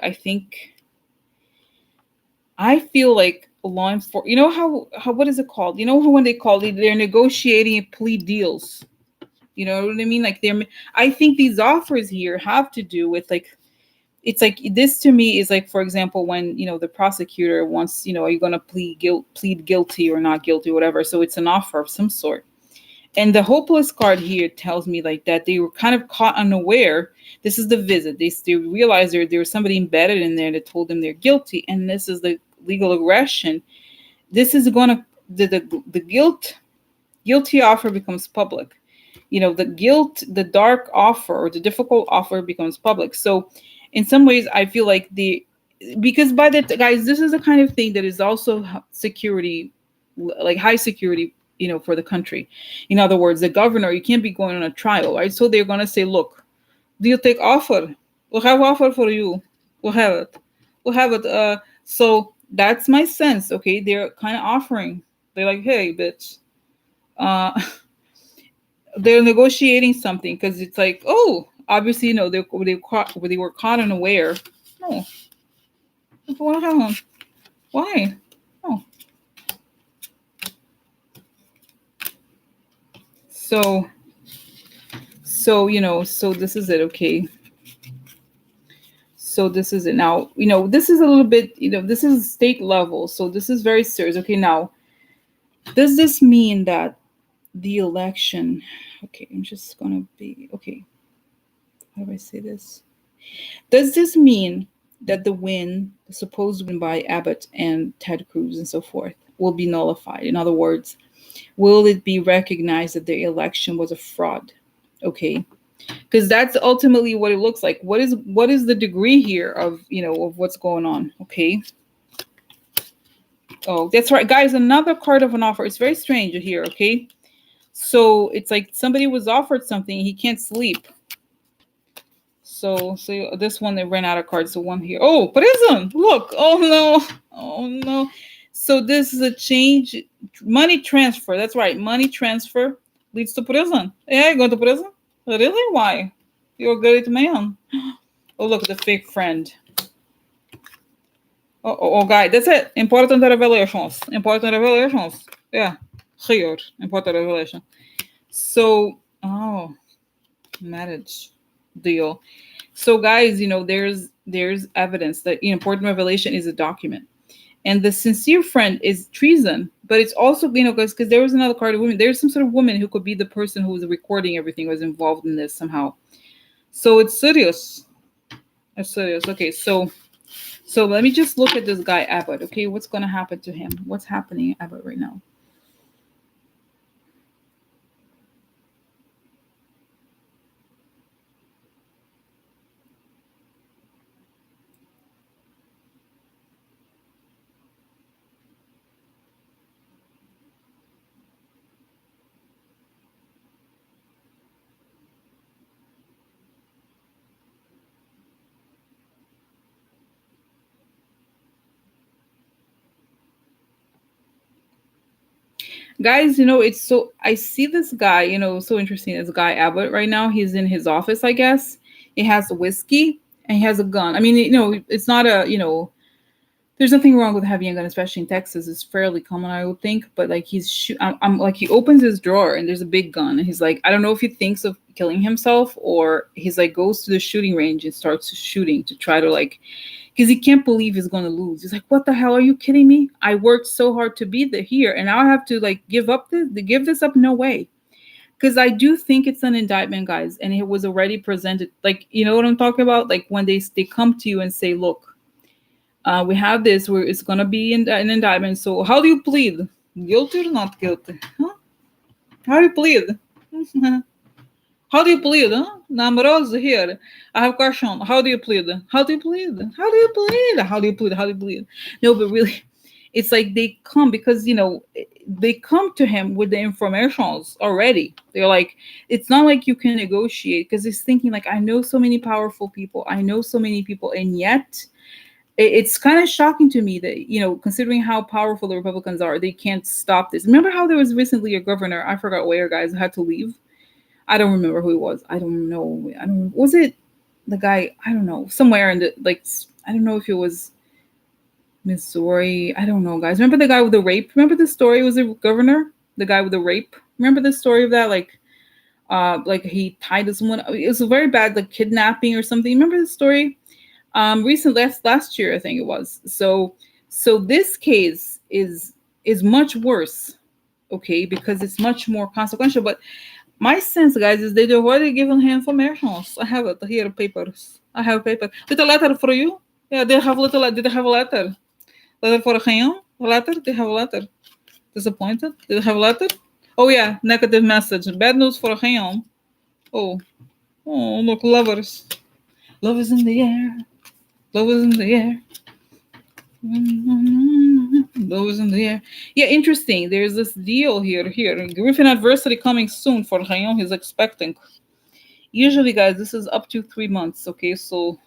I feel like law enforcement, you know how what is it called? You know how when they're negotiating plea deals. You know what I mean? Like I think these offers here have to do with like, it's like this to me is like, for example, when, the prosecutor wants, are you going to plead guilty or not guilty, or whatever. So it's an offer of some sort. And the hopeless card here tells me like that they were kind of caught unaware. This is the visit. They realized there was somebody embedded in there that told them they're guilty. And this is the legal aggression, this is gonna the guilty offer becomes public. The dark offer or the difficult offer becomes public. So in some ways I feel like the because by the guys, this is the kind of thing that is also security, like high security, for the country. In other words, the governor, you can't be going on a trial, right? So they're going to say, look, do you take offer? We'll have offer for you. We'll have it so that's my sense. Okay, they're kind of offering. They're like, hey bitch, uh they're negotiating something, because it's like, oh, obviously, they were caught unaware. No, why? Oh, so so this is it. Okay, so this is it. Now, this is a little bit, this is state level, so this is very serious. Okay, now, does this mean that the election? Okay, I'm just gonna be okay. How do I say this? Does this mean that the supposed win by Abbott and Ted Cruz and so forth, will be nullified? In other words, will it be recognized that the election was a fraud? Okay, because that's ultimately what it looks like. What is the degree here of of what's going on? Okay. Oh, that's right, guys. Another card of an offer. It's very strange here. Okay, so it's like somebody was offered something. He can't sleep. So this one, they ran out of cards. So one here. Oh, prison. Look. Oh no. Oh no. So this is a change. Money transfer. That's right. Money transfer leads to prison. Yeah, you go to prison. Really? Why? You're a great man. Oh, look, the fake friend. Oh, guy. That's it. Important revelations. Important revelations. Yeah. Here. Important revelation. So, oh, marriage deal. So, guys, there's evidence that important revelation is a document, and the sincere friend is treason. But it's also, because there was another card of women. There's some sort of woman who could be the person who was recording everything, was involved in this somehow. So it's serious. It's serious. Okay, so let me just look at this guy Abbott. Okay, what's going to happen to him? What's happening Abbott right now? Guys, it's so, I see this guy, so interesting. This guy Abbott right now, he's in his office, I guess. He has whiskey and he has a gun. I mean, it's not a, there's nothing wrong with having a gun, especially in Texas. It's fairly common, I would think. But like I'm like, he opens his drawer and there's a big gun, and he's like, I don't know if he thinks of killing himself, or he's like goes to the shooting range and starts shooting to try to, like, because he can't believe he's going to lose. He's like, what the hell? Are you kidding me? I worked so hard to be here, and now I have to like give this up? No way. Because I do think it's an indictment, guys, and it was already presented. Like, you know what I'm talking about? Like when they come to you and say, look, we have this where it's going to be an indictment. So how do you plead? Guilty or not guilty? Huh? How do you plead? How do you plead? Huh? Namorosa here. I have a question. How do you plead? How do you plead? How do you plead? How do you plead? How do you plead? No, but really, it's like they come because, they come to him with the informations already. They're like, it's not like you can negotiate, because he's thinking like, I know so many powerful people. I know so many people. And yet it's kind of shocking to me that, considering how powerful the Republicans are, they can't stop this. Remember how there was recently a governor, I forgot where, guys, who had to leave? I don't remember who it was. I don't know. Was it the guy? I don't know. Somewhere in the, like, I don't know if it was Missouri. I don't know, guys. Remember the guy with the rape? Remember the story? It was the governor, the guy with the rape. Remember the story of that? Like he tied this one. It was a very bad, like, kidnapping or something. Remember the story? Recently, last year, I think it was. So this case is much worse. Okay, because it's much more consequential. But my sense, guys, is they've already given him information. I have it here, papers. I have paper. Little letter for you. Yeah, they have little. Did they have a letter? Letter for him? Letter? They have a letter. Disappointed? They have a letter? Oh yeah, negative message. Bad news for him. Oh, oh, look, lovers. Love is in the air. Love is in the air. Love is in the air. Yeah, interesting. There's this deal here. Griffin adversity coming soon for him. He's expecting. Usually, guys, this is up to 3 months. Okay, so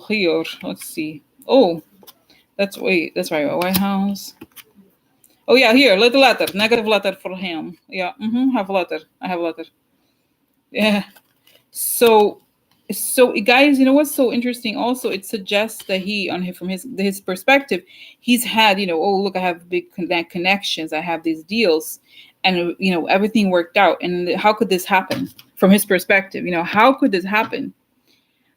here, let's see. Oh, that's right. White House. Oh yeah, here, little letter, negative letter for him. Yeah, have letter. I have letter. Yeah. So, guys, you know what's so interesting? Also, it suggests that he, from his perspective, he's had, oh look, I have big connections, I have these deals, and everything worked out. And how could this happen from his perspective? How could this happen?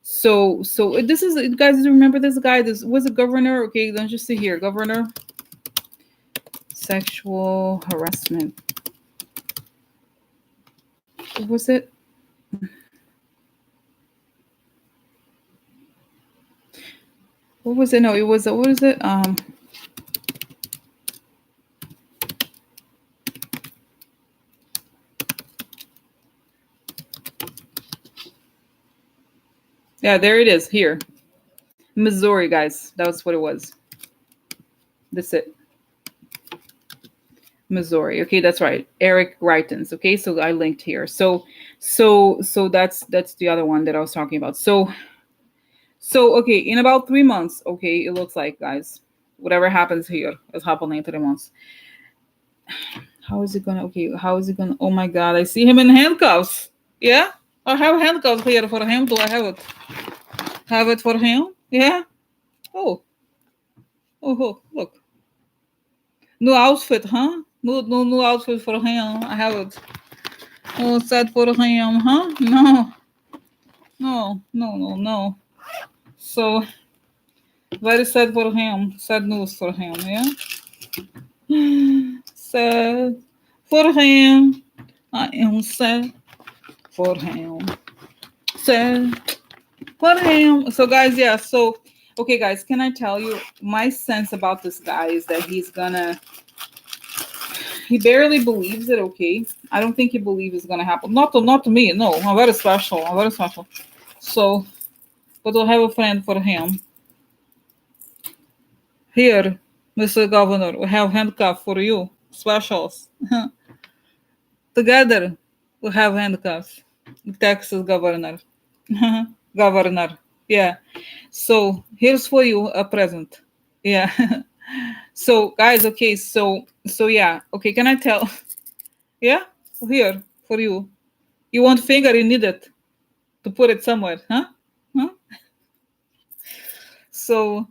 So this is, guys, remember this guy? This was a governor. Okay, let's just see here, governor. Sexual harassment. What was it? What was it? No, it was what is it? Yeah, there it is. Here, Missouri, guys. That was what it was. That's it. Missouri. Okay, that's right. Eric Reitens. Okay, so I linked here. So that's the other one that I was talking about. So okay, in about 3 months, okay, it looks like, guys, whatever happens here is happening in 3 months. How is it gonna? Okay, how is it gonna? Oh my God, I see him in handcuffs. Yeah, I have handcuffs here for him. Do I have it? Have it for him? Yeah. Oh, look. New outfit, huh? New outfit for him. I have it. Oh, sad for him, huh? No. So, very sad for him. Sad news for him, yeah? Sad for him. I am sad for him. Sad for him. So, guys, yeah. So, okay, guys, can I tell you my sense about this guy is that he barely believes it. Okay, I don't think he believes it's gonna happen. Not to me. No, I'm very special. So, but I'll have a friend for him. Here, Mr. Governor, we have handcuffs for you. Specials. Together, we have handcuffs. Texas governor. Governor. Yeah. So here's for you a present. Yeah. So guys, okay, so yeah. Okay, can I tell? Yeah? Here for you. You want finger, you need it to put it somewhere, huh? So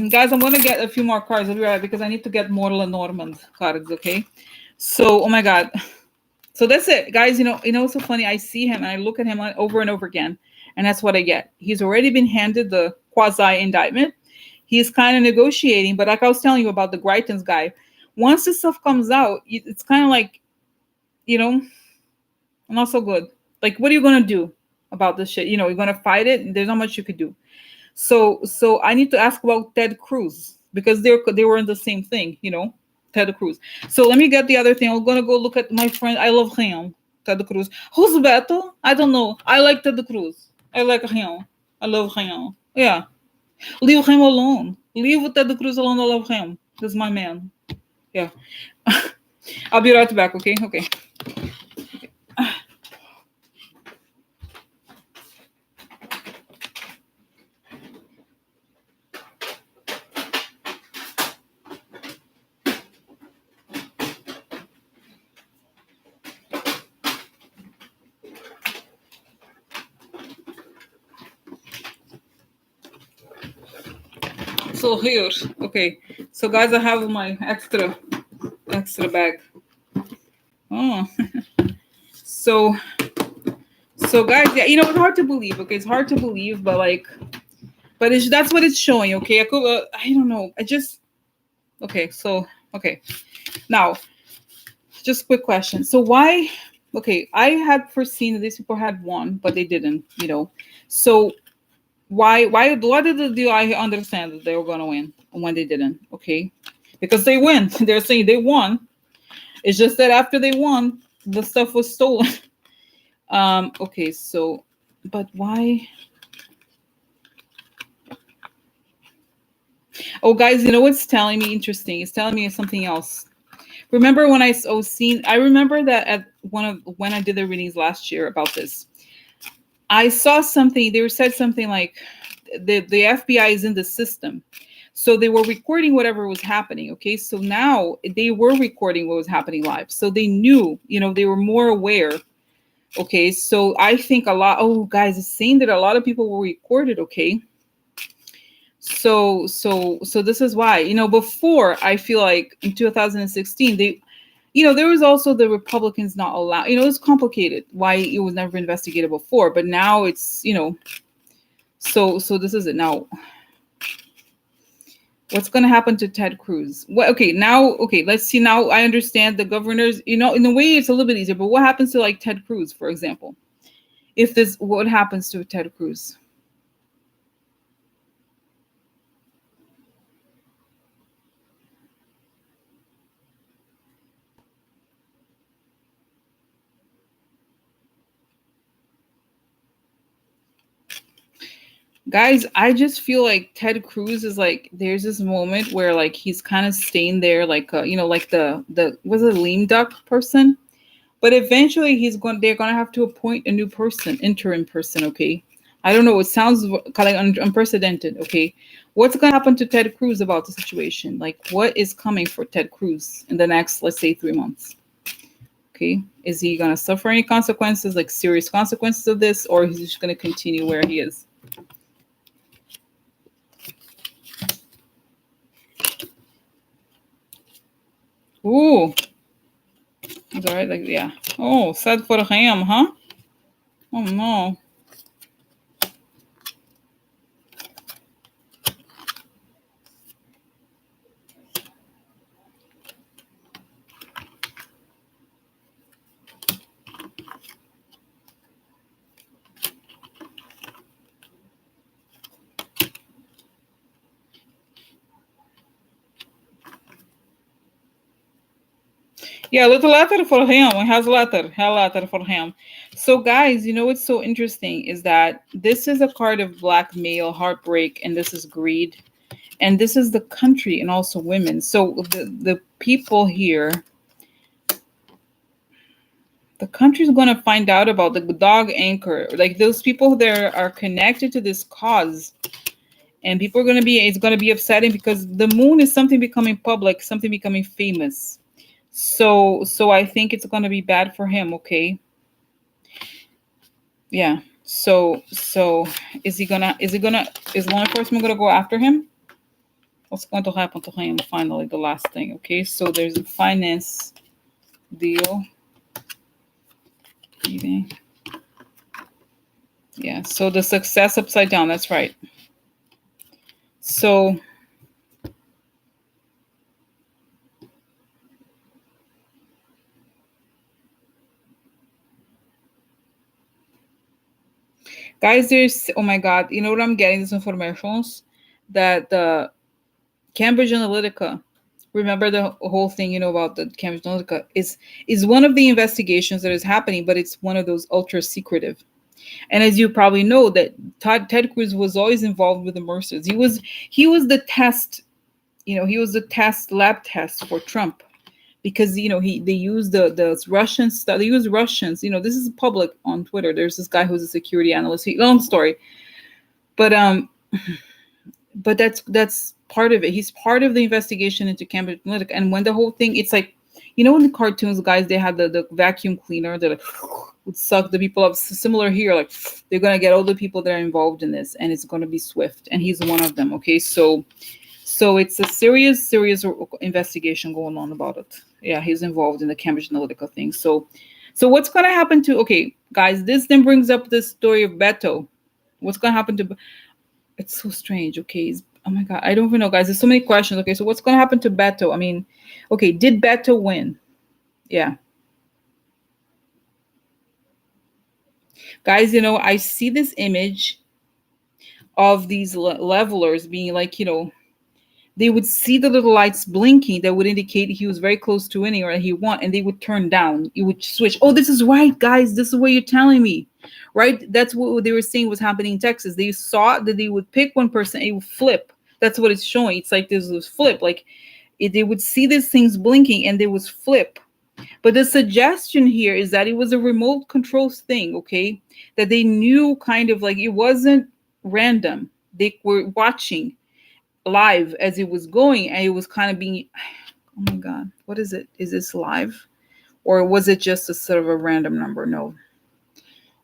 guys, I'm gonna get a few more cards. I'll be right, because I need to get more Lenormand cards, okay? So oh my God. So that's it, guys. It's so funny. I see him and I look at him over and over again, and that's what I get. He's already been handed the quasi indictment. He's kind of negotiating, but like I was telling you about the Greitens guy, once this stuff comes out, it's kind of like, not so good. Like, what are you gonna do about this shit? You're gonna fight it. There's not much you could do. So I need to ask about Ted Cruz, because they were in the same thing, Ted Cruz. So let me get the other thing. I'm gonna go look at my friend. I love him, Ted Cruz. Who's Beto? I don't know. I like Ted Cruz. I like him. I love him. Yeah. Leave him alone. Leave Ted Cruz alone. I love him. This is my man. Yeah. I'll be right back, okay? Okay. So here, okay. So guys, I have my extra bag. Oh. So guys, yeah, it's hard to believe. Okay, it's hard to believe, but that's what it's showing. Okay, I don't know. Okay. So okay, now just quick question. So why? Okay, I had foreseen that these people had won, but they didn't. So Why did the deal? I understand that they were going to win when they didn't. Okay, because they win. They're saying they won. It's just that after they won, the stuff was stolen. Okay, so, but why? Oh, guys, you know what's telling me interesting? It's telling me something else. Remember when I remember that at one of when I did the readings last year about this. I saw something. They said something like the FBI is in the system. So they were recording whatever was happening. Okay. So now they were recording what was happening live. So they knew, they were more aware. Okay. So I think guys, it's saying that a lot of people were recorded. Okay. So this is why, before I feel like in 2016, there was also the Republicans not allowed, it's complicated why it was never investigated before, but now it's, so this is it now. What's going to happen to Ted Cruz? Let's see. Now I understand the governors, in a way it's a little bit easier, but what happens to like Ted Cruz, for example? What happens to Ted Cruz? Guys, I just feel like Ted Cruz is like, there's this moment where like he's kind of staying there, like like the was a lame duck person, but eventually they're gonna have to appoint a new person, interim person. Okay, I don't know. It sounds kind of unprecedented. Okay, what's gonna happen to Ted Cruz about the situation? Like, what is coming for Ted Cruz in the next, let's say, 3 months? Okay, is he gonna suffer any consequences, like serious consequences of this, or is he just gonna continue where he is? Ooh, is that right? Like, yeah. Oh, sad for him, huh? Oh no. Yeah, little letter for him. He has a letter for him. So, guys, what's so interesting is that this is a card of blackmail, heartbreak, and this is greed, and this is the country and also women. So the people here, the country's going to find out about the dog anchor, like those people there are connected to this cause, and people are going to be. It's going to be upsetting because the moon is something becoming public, something becoming famous. So I think it's gonna be bad for him, okay? Yeah. So is law enforcement gonna go after him? What's going to happen to him finally, the last thing, okay? So there's a finance deal. Yeah, so the success upside down, that's right. So guys, there's oh my god, you know what I'm getting these informations? That the Cambridge Analytica, remember the whole thing, about the Cambridge Analytica is one of the investigations that is happening, but it's one of those ultra secretive. And as you probably know, that Ted Cruz was always involved with the Mercers. He was the test, he was the lab test for Trump, because they use the Russian stuff. They use Russians. This is public on Twitter. There's this guy who's a security analyst. Long story, but that's part of it. He's part of the investigation into Cambridge Analytica. And when the whole thing, it's like, in the cartoons, guys, they had the vacuum cleaner that like, would suck the people up. Similar here, like they're gonna get all the people that are involved in this, and it's gonna be swift, and he's one of them. Okay, so it's a serious investigation going on about it. Yeah, he's involved in the Cambridge Analytica thing. So what's gonna happen to? Okay, guys, this then brings up the story of Beto. What's gonna happen to? It's so strange. Okay, oh my god, I don't even know, guys. There's so many questions. Okay, so what's gonna happen to Beto? I mean, okay, did Beto win? Yeah. Guys, I see this image of these levelers being like, they would see the little lights blinking that would indicate he was very close to winning or he won, and they would turn down. You would switch. Oh, this is right, guys. This is what you're telling me, right? That's what they were saying was happening in Texas. They saw that they would pick one person and it would flip. That's what it's showing. It's like there's this flip. Like they would see these things blinking and they would flip. But the suggestion here is that it was a remote controls thing, okay? That they knew kind of like it wasn't random. They were watching live as it was going, and it was kind of being, oh my God, what is it? Is this live? Or was it just a sort of a random number? No.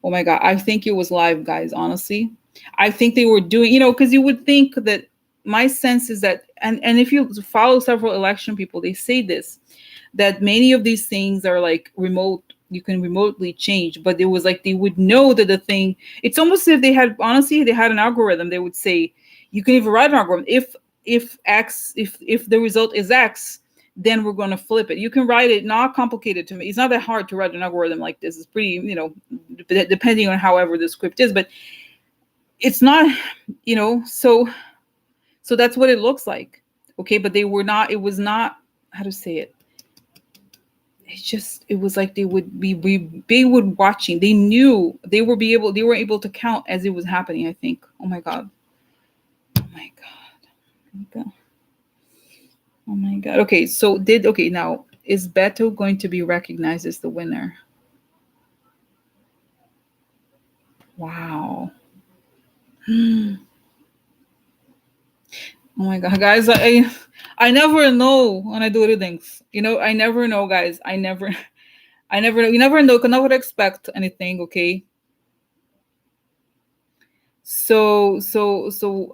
Oh my God, I think it was live, guys, honestly. I think they were doing, because you would think that, my sense is that, and if you follow several election people, they say this, that many of these things are like remote, you can remotely change, but it was like they would know that the thing, it's almost as if they had, honestly, they had an algorithm. They would say, you can even write an algorithm. If X, if the result is X, then we're going to flip it. You can write it, not complicated to me. It's not that hard to write an algorithm like this. It's pretty, depending on however the script is, but it's not, so that's what it looks like. Okay. But they were not, it was not, how to say it. It was like they would they would watching. They knew they were able to count as it was happening, I think. Oh my God. Oh my God. Oh my God. Okay. So now is Beto going to be recognized as the winner? Wow. Oh my God, guys, I never know when I do readings. I never know, guys. I never know. You never know. Can never expect anything. Okay. So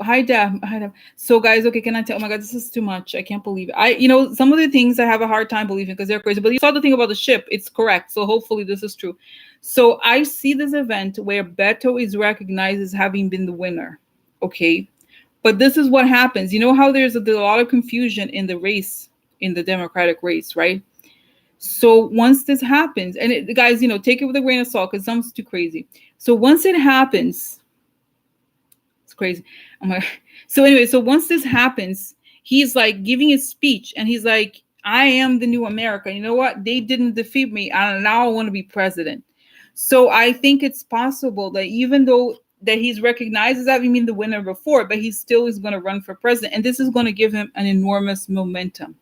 hi Dab. So guys, okay, can I tell? Oh my God, this is too much. I can't believe it. Some of the things I have a hard time believing because they're crazy. But you saw the thing about the ship. It's correct. So hopefully this is true. So I see this event where Beto is recognized as having been the winner. Okay. But this is what happens. You know how there's a lot of confusion in the race, in the Democratic race, right? So once this happens, and guys, take it with a grain of salt because some's too crazy. So once it happens, it's crazy. So anyway, so once this happens, he's like giving his speech, and he's like, "I am the new America. You know what? They didn't defeat me, and now I want to be president." So I think it's possible that even though that he's recognized as having been the winner before, but he still is going to run for president. And this is going to give him an enormous momentum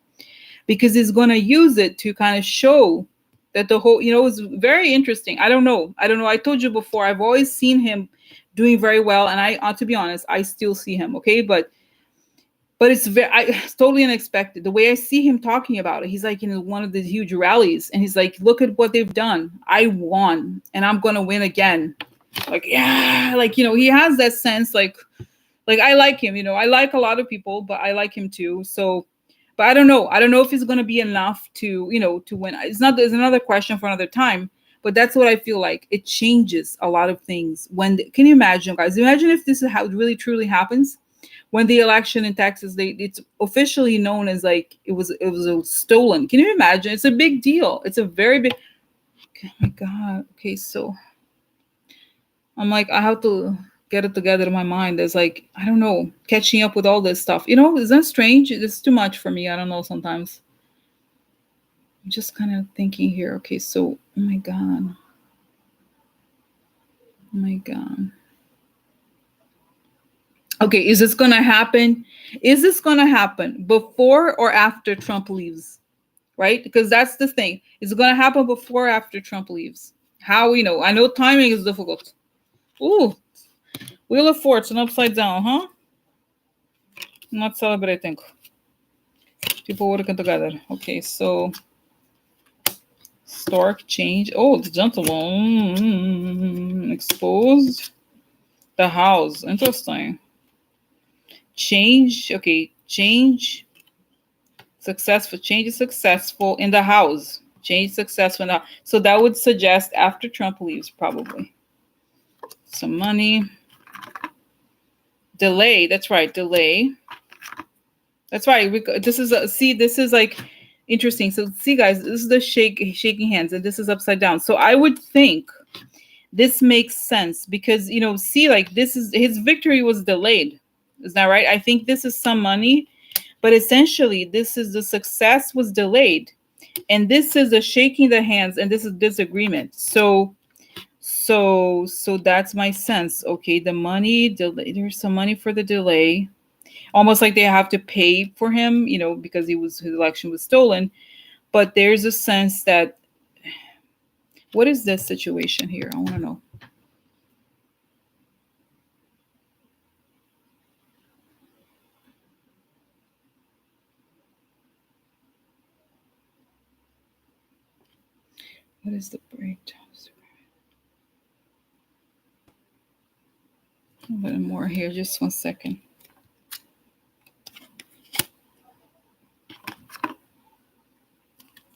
because he's going to use it to kind of show that the whole, it's very interesting. I don't know. I told you before, I've always seen him doing very well. And to be honest, I still see him. Okay. But it's totally unexpected. The way I see him talking about it, he's like in one of these huge rallies and he's like, look at what they've done. I won and I'm going to win again. Like, yeah, like, he has that sense, like I like him, I like a lot of people, but I like him too. So, but I don't know if it's going to be enough to, to win. There's another question for another time, but that's what I feel like. It changes a lot of things. Can you imagine, guys? Imagine if this is how it really truly happens. When the election in Texas, it's officially known as like, it was stolen. Can you imagine? It's a big deal. It's a very big, oh my God. Okay. So I'm like, I have to get it together in my mind. There's like, I don't know, catching up with all this stuff. Isn't that strange? It's too much for me. I don't know sometimes. I'm just kind of thinking here. Okay, so, oh my God. Oh my God. Okay, is this going to happen? Is this going to happen before or after Trump leaves? Right? Because that's the thing. Is it going to happen before or after Trump leaves? How we know? I know timing is difficult. Ooh, Wheel of Fortune upside down, huh? I'm not celebrating. People working together. Okay, so Stark change. Oh, the gentleman exposed the house. Interesting. Change. Okay, change successful. Change is successful in the house. Change successful in the house. So that would suggest after Trump leaves, probably. Some money. Delay. That's right. Delay. That's right. This is like interesting. So see, guys, this is the shaking hands, and this is upside down. So I would think This makes sense because, see, like, this is his victory was delayed. Is that right? I think this is some money, but essentially this is the success was delayed, and this is a shaking the hands, and this is disagreement. So that's my sense. Okay, the money delay, there's some money for the delay, almost like they have to pay for him, because his election was stolen. But there's a sense that, what is this situation here? I want to know. What is the breakdown? A little more here, just 1 second.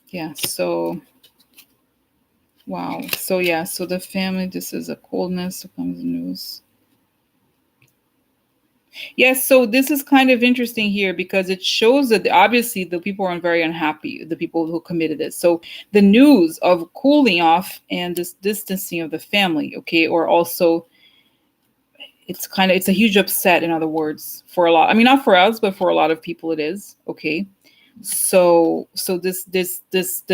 Yeah, so wow. So yeah, so the family, this is a coldness upon the news. Yes, so this is kind of interesting here because it shows that obviously the people are very unhappy, the people who committed this. So the news of cooling off and this distancing of the family, okay, or also it's a huge upset, in other words, for a lot. I mean, not for us, but for a lot of people it is, okay. So this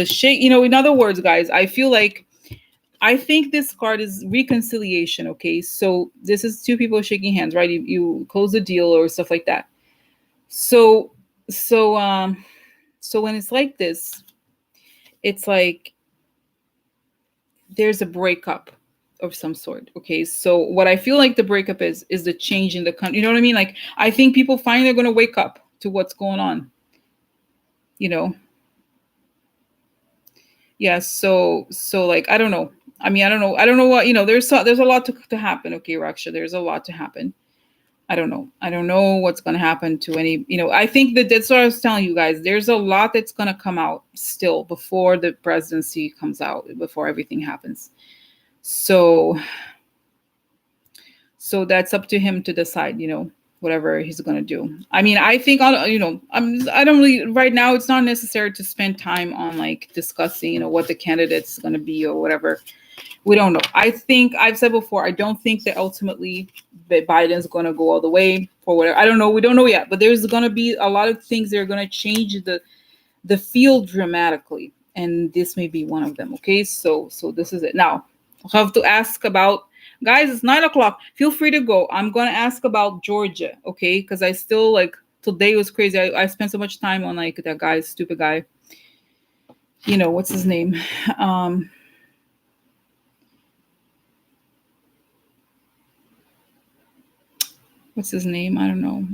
shake, in other words, guys, I think this card is reconciliation. Okay, so this is two people shaking hands, right? You close a deal or stuff like that. So so um so when it's like this, it's like there's a breakup of some sort. Okay, so what I feel like the breakup is the change in the country. You know what I mean? Like, I think people finally are going to wake up to what's going on. You know, yeah. So like, I don't know. I mean, I don't know what. There's a lot to happen. Okay, Raksha, there's a lot to happen. I don't know. I don't know what's going to happen to any. I think that's what I was telling you guys. There's a lot that's going to come out still before the presidency comes out, before everything happens. So that's up to him to decide. Whatever he's going to do. I mean, I think I don't really right now. It's not necessary to spend time on like discussing what the candidate's going to be or whatever. We don't know. I think I've said before, I don't think that ultimately that Biden's going to go all the way for whatever. I don't know. We don't know yet, but there's going to be a lot of things that are going to change the field dramatically, and this may be one of them. Okay, so this is it. Now I have to ask about, guys. It's 9 o'clock. Feel free to go. I'm going to ask about Georgia, okay? Because I still like today was crazy. I spent so much time on like that guy, stupid guy. What's his name? What's his name? I don't know.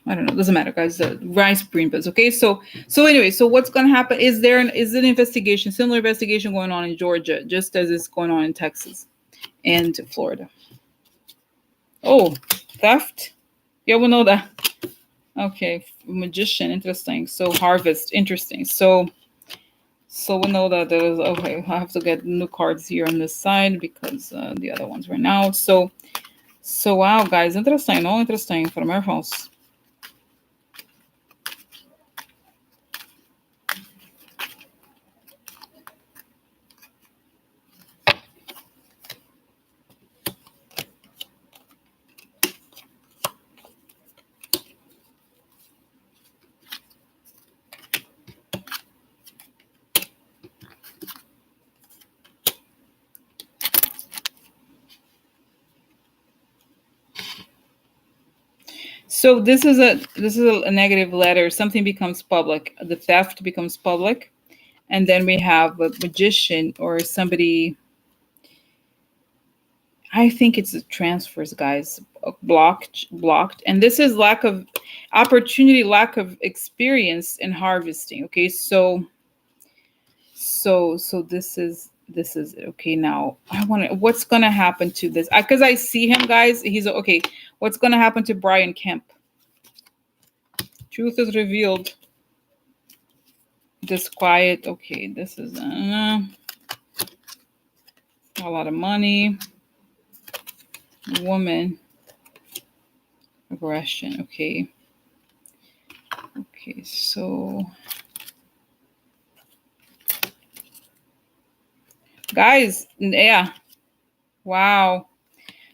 I don't know. Doesn't matter, guys. The rice green beans. Okay. So anyway, so what's gonna happen? Is an investigation, similar investigation going on in Georgia, just as it's going on in Texas and Florida? Oh, theft. Yeah, we know that. Okay, magician, interesting. So harvest, interesting. So we know that there's okay. I have to get new cards here on this side because the other ones were out. So wow, guys, interesting. No, interesting for Americans. So this is a negative letter. Something becomes public. The theft becomes public, and then we have a magician or somebody. I think it's the transfers, guys. Blocked, and this is lack of opportunity, lack of experience in harvesting. Okay, so this is it. Okay. Now I want to. What's gonna happen to this? Because I see him, guys. He's okay. What's gonna happen to Brian Kemp? Truth is revealed. Disquiet. Okay, this is a lot of money. Woman. Aggression. Okay. Okay, so Guys, yeah. Wow.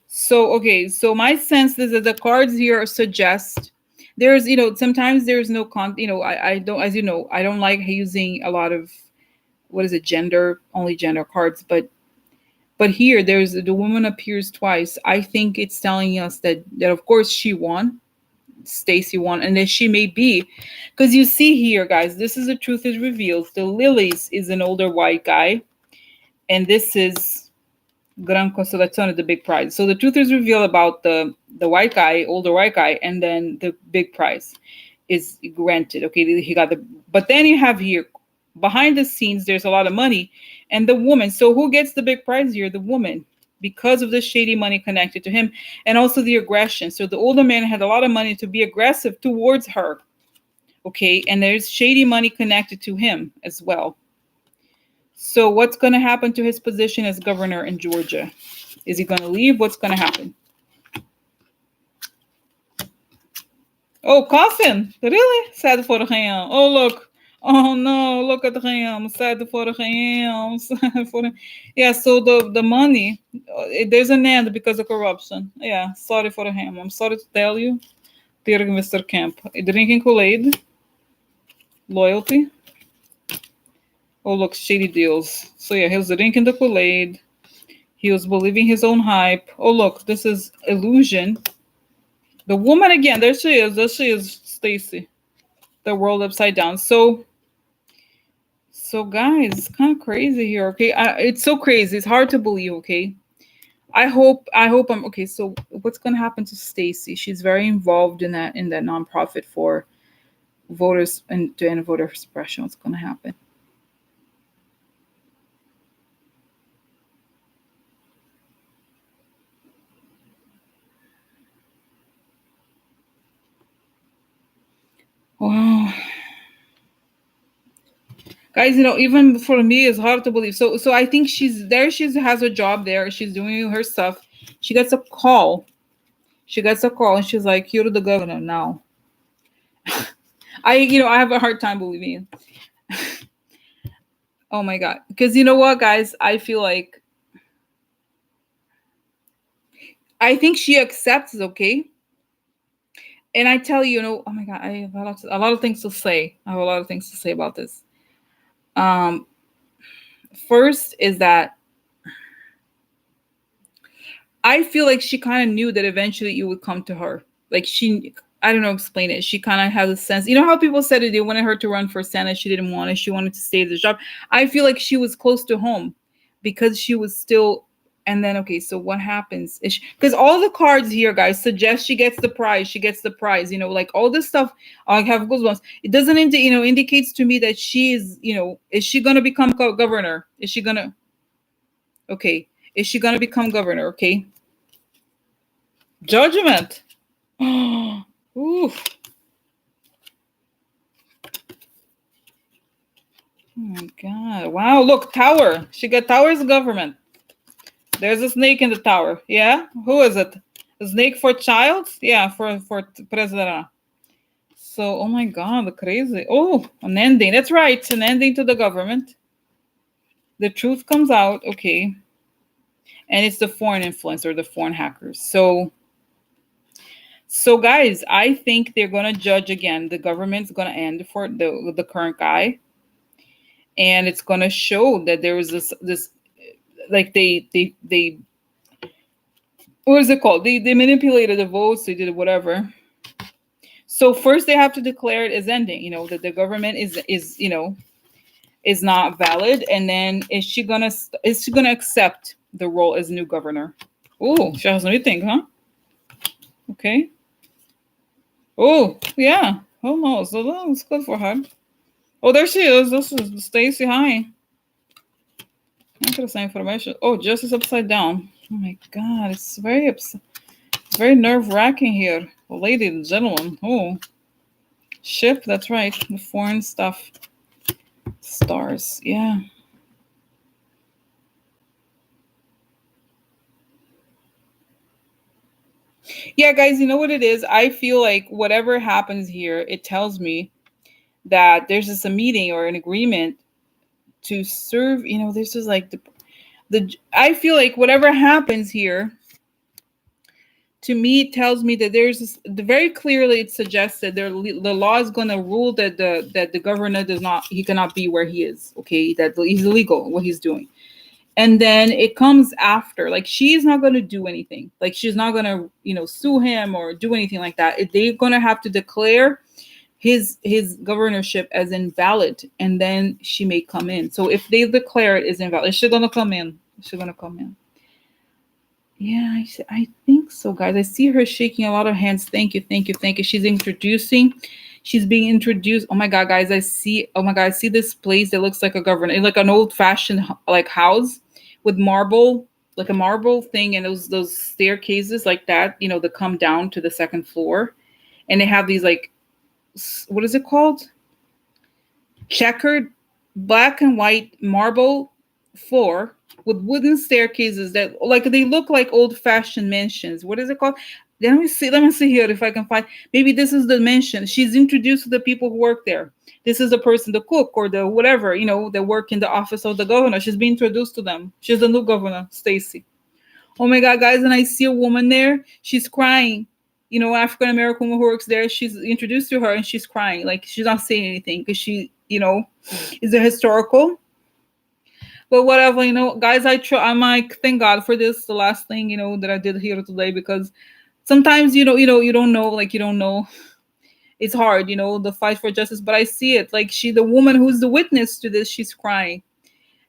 So okay, so my sense is that the cards here suggest there's, sometimes there's no I don't, as you know, I don't like using a lot of, what is it, gender, only gender cards, but here there's the woman appears twice. I think it's telling us that of course she won, Stacy won, and that she may be, because you see here, guys, this is the truth is revealed. The lilies is an older white guy, and this is Gran Consolazione, the big prize. So the truth is revealed about the white guy, older white guy, and then the big prize is granted. Okay, he got the. But then you have here, behind the scenes, there's a lot of money, and the woman. So who gets the big prize here? The woman, because of the shady money connected to him, and also the aggression. So the older man had a lot of money to be aggressive towards her. Okay, and there's shady money connected to him as well. So what's going to happen to his position as governor in Georgia? Is he going to leave? What's going to happen? Oh, coffin. Really? Sad for him. Oh, look. Oh, no. Look at him. Sad for him. Sad for him. Yeah, so the money, there's an end because of corruption. Yeah, sorry for him. I'm sorry to tell you. Dear Mr. Kemp. Drinking Kool-Aid. Loyalty. Oh, look, shady deals. So, yeah, he was drinking the Kool-Aid. He was believing his own hype. Oh, look, this is illusion. The woman again, there she is. There she is, Stacy. The world upside down. So guys, it's kind of crazy here. Okay, it's so crazy. It's hard to believe. Okay, I hope I'm okay. So what's gonna happen to Stacy? She's very involved in that nonprofit for voters and to end voter suppression. What's gonna happen? Wow. Guys, even for me, it's hard to believe. So I think she's there. She has a job there. She's doing her stuff. She gets a call. She gets a call, and she's like, "You're the governor now." I have a hard time believing it. Oh my god! Because you know what, guys, I feel like I think she accepts. Okay, and I tell you, oh my god, I have a lot of things to say. I have a lot of things to say about this. Um, First is that I feel like she kind of knew that eventually it would come to her. Like I don't know, explain it. She kind of has a sense. You know how people said it, they wanted her to run for Senate. She didn't want it. She wanted to stay at the job. I feel like she was close to home because she was still. And then, okay, so what happens? Because all the cards here, guys, suggest she gets the prize. She gets the prize. Like all this stuff. I have goosebumps. It doesn't, indicates to me that she is, is she going to become governor? Is she going to, okay. Is she going to become governor? Okay. Judgment. Ooh. Oh my god. Wow, look, tower. She got tower's government. There's a snake in the tower. Yeah? Who is it? A snake for child? Yeah, for president. So, oh my god, crazy. Oh, an ending. That's right. An ending to the government. The truth comes out. Okay. And it's the foreign influence or the foreign hackers. So guys, I think they're gonna judge again. The government's gonna end for the current guy, and it's gonna show that there was this like they what is it called? They manipulated the votes. They did whatever. So first they have to declare it as ending. That the government is not valid, and then is she gonna accept the role as new governor? Oh, she has anything, huh? Okay. Oh yeah. Oh no, so that's good for her. Oh, there she is. This is Stacy. Hi. Interesting information. Oh, justice upside down. Oh my god, it's very nerve wracking here, ladies and gentlemen. Oh, ship. That's right. The foreign stuff. Stars. Yeah. Yeah, guys. You know what it is? I feel like whatever happens here, it tells me that there's just a meeting or an agreement to serve. This is like I feel like whatever happens here, to me it tells me that very clearly it suggests that the law is going to rule that the governor does not he cannot be where he is. Okay, that he's illegal what he's doing. And then it comes after, like, she's not going to do anything, like she's not going to sue him or do anything like that. They're going to have to declare his governorship as invalid, and then she may come in. So if they declare it is invalid, she's going to come in. She's going to come in. Yeah, I think so, guys. I see her shaking a lot of hands. Thank you, thank you, thank you. She's being introduced. Oh my God, guys, oh my God, I see this place that looks like a governor, it's like an old fashioned like house with marble, like a marble thing, and those staircases like that, that come down to the second floor. And they have these like, what is it called? Checkered black and white marble floor with wooden staircases that like they look like old-fashioned mansions. What is it called? Let me see here if I can find. Maybe this is the mansion. She's introduced to the people who work there. This is the person, the cook or the whatever, that work in the office of the governor. She's being introduced to them. She's the new governor, Stacy. Oh my God, guys, and I see a woman there. She's crying. African American woman who works there. She's introduced to her and she's crying. Like she's not saying anything because she, is a historical. But whatever, guys, I'm like, thank God for this, the last thing, that I did here today, because sometimes, you don't know, like, you don't know. It's hard, the fight for justice, but I see it. Like the woman who's the witness to this, she's crying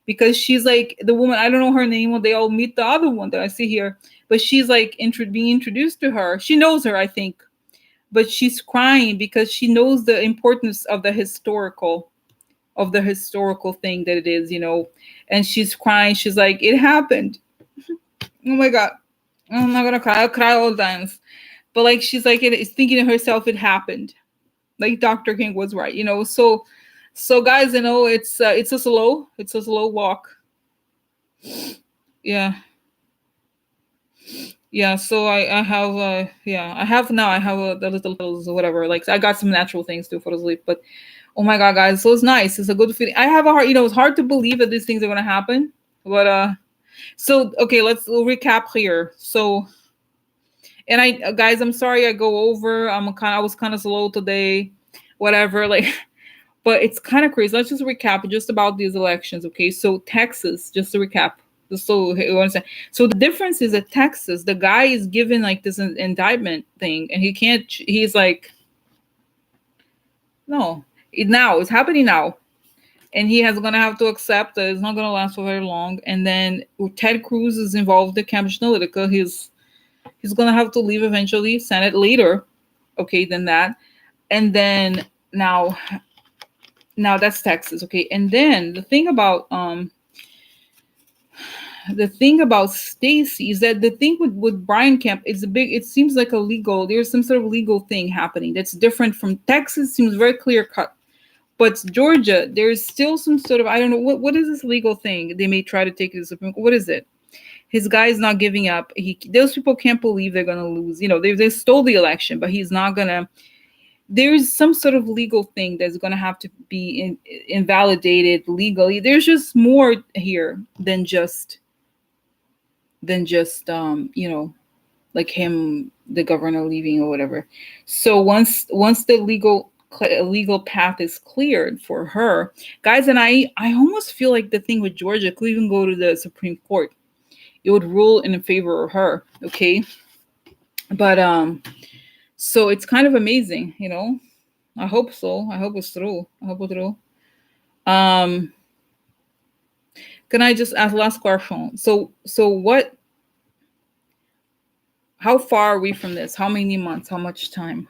because she's like the woman, I don't know her name, when they all meet the other one that I see here, but she's like being introduced to her. She knows her, I think, but she's crying because she knows the importance of the historical thing that it is, and she's crying. She's like, it happened. Oh my God. I'm not gonna cry. I'll cry all the times. But like she's like it is thinking to herself, it happened. Like Dr. King was right, So guys, it's a slow walk. Yeah. Yeah, so I have I have the little whatever, like I got some natural things too for the sleep, but oh my God, guys, so it's nice. It's a good feeling. I have a hard, it's hard to believe that these things are gonna happen, but so okay, we'll recap here. So, and guys, I'm sorry I go over. I was kind of slow today, whatever, like, but it's kind of crazy. Let's just recap just about these elections, okay? So Texas, just to recap, just so you understand. So the difference is that Texas, the guy is given like this indictment thing, and he can't. He's like, no, now it's happening now, and he has gonna have to accept that it's not gonna last for very long. And then Ted Cruz is involved in Cambridge Analytica. He's gonna have to leave eventually. Senate later, okay, than that, and then now that's Texas, okay. And then the thing about Stacy is that the thing with Brian Kemp is it seems like there's some sort of legal thing happening that's different from Texas. Seems very clear cut. But Georgia, there's still some sort of, I don't know, what is this legal thing they may try to take to the Supreme Court. What is it? His guy is not giving up. Those people can't believe they're going to lose. They stole the election, but he's not going to. There's some sort of legal thing that's going to have to be invalidated legally. There's just more here than just like him, the governor leaving or whatever. So once the legal path is cleared for her, guys, and I almost feel like the thing with Georgia could even go to the Supreme Court. It would rule in favor of her, okay? But so it's kind of amazing, I hope so. I hope it's true. Um, can I just ask last question? So how far are we from this? How many months? How much time?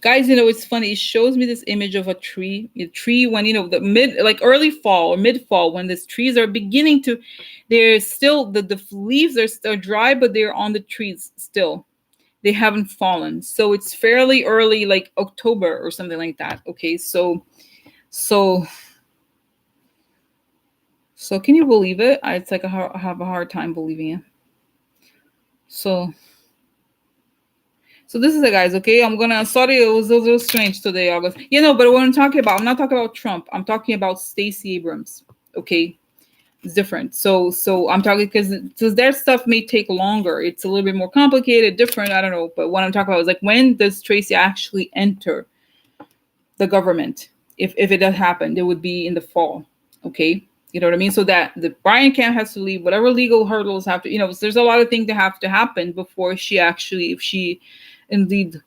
Guys, it's funny. It shows me this image of a tree when, the early fall or mid fall, when these trees are beginning to, they're still, the leaves are still dry, but they're on the trees still. They haven't fallen. So it's fairly early, like October or something like that. Okay. So can you believe it? It's like I have a hard time believing it. So So this is it, guys. Okay, I'm gonna. Sorry, it was a little strange today, August. But what I'm talking about, I'm not talking about Trump. I'm talking about Stacey Abrams. Okay, it's different. So I'm talking because their stuff may take longer. It's a little bit more complicated, different. I don't know. But what I'm talking about is like, when does Tracy actually enter the government? If it does happen, it would be in the fall. Okay. You know what I mean? So that the Brian Camp has to leave, whatever legal hurdles have to, there's a lot of things that have to happen before she actually, if she indeed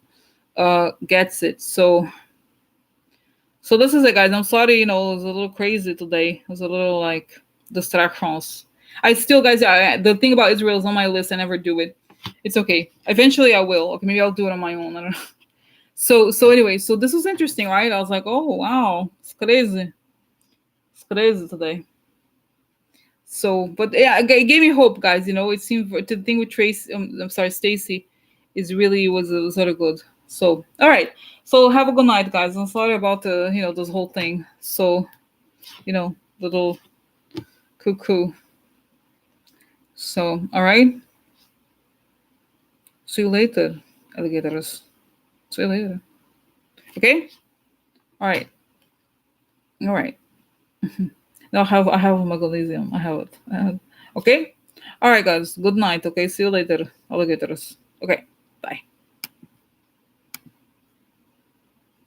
gets it. So this is it, guys. I'm sorry, it was a little crazy today. It was a little like distractions. I still, guys, the thing about Israel is on my list. I never do it. It's okay. Eventually I will. Okay, maybe I'll do it on my own. I don't know. So anyway, so this was interesting, right? I was like, oh wow, it's crazy. It's crazy today. So, but yeah, it gave me hope, guys. It seemed the thing with Trace, I'm sorry, Stacy, is really was sort of good. So, all right. So have a good night, guys. I'm sorry about the this whole thing. So, little cuckoo. So, all right. See you later, alligators. See you later. Okay. All right. All right. Now I have magnesium. I have it. Okay. All right, guys. Good night. Okay. See you later, alligators. Okay. Bye.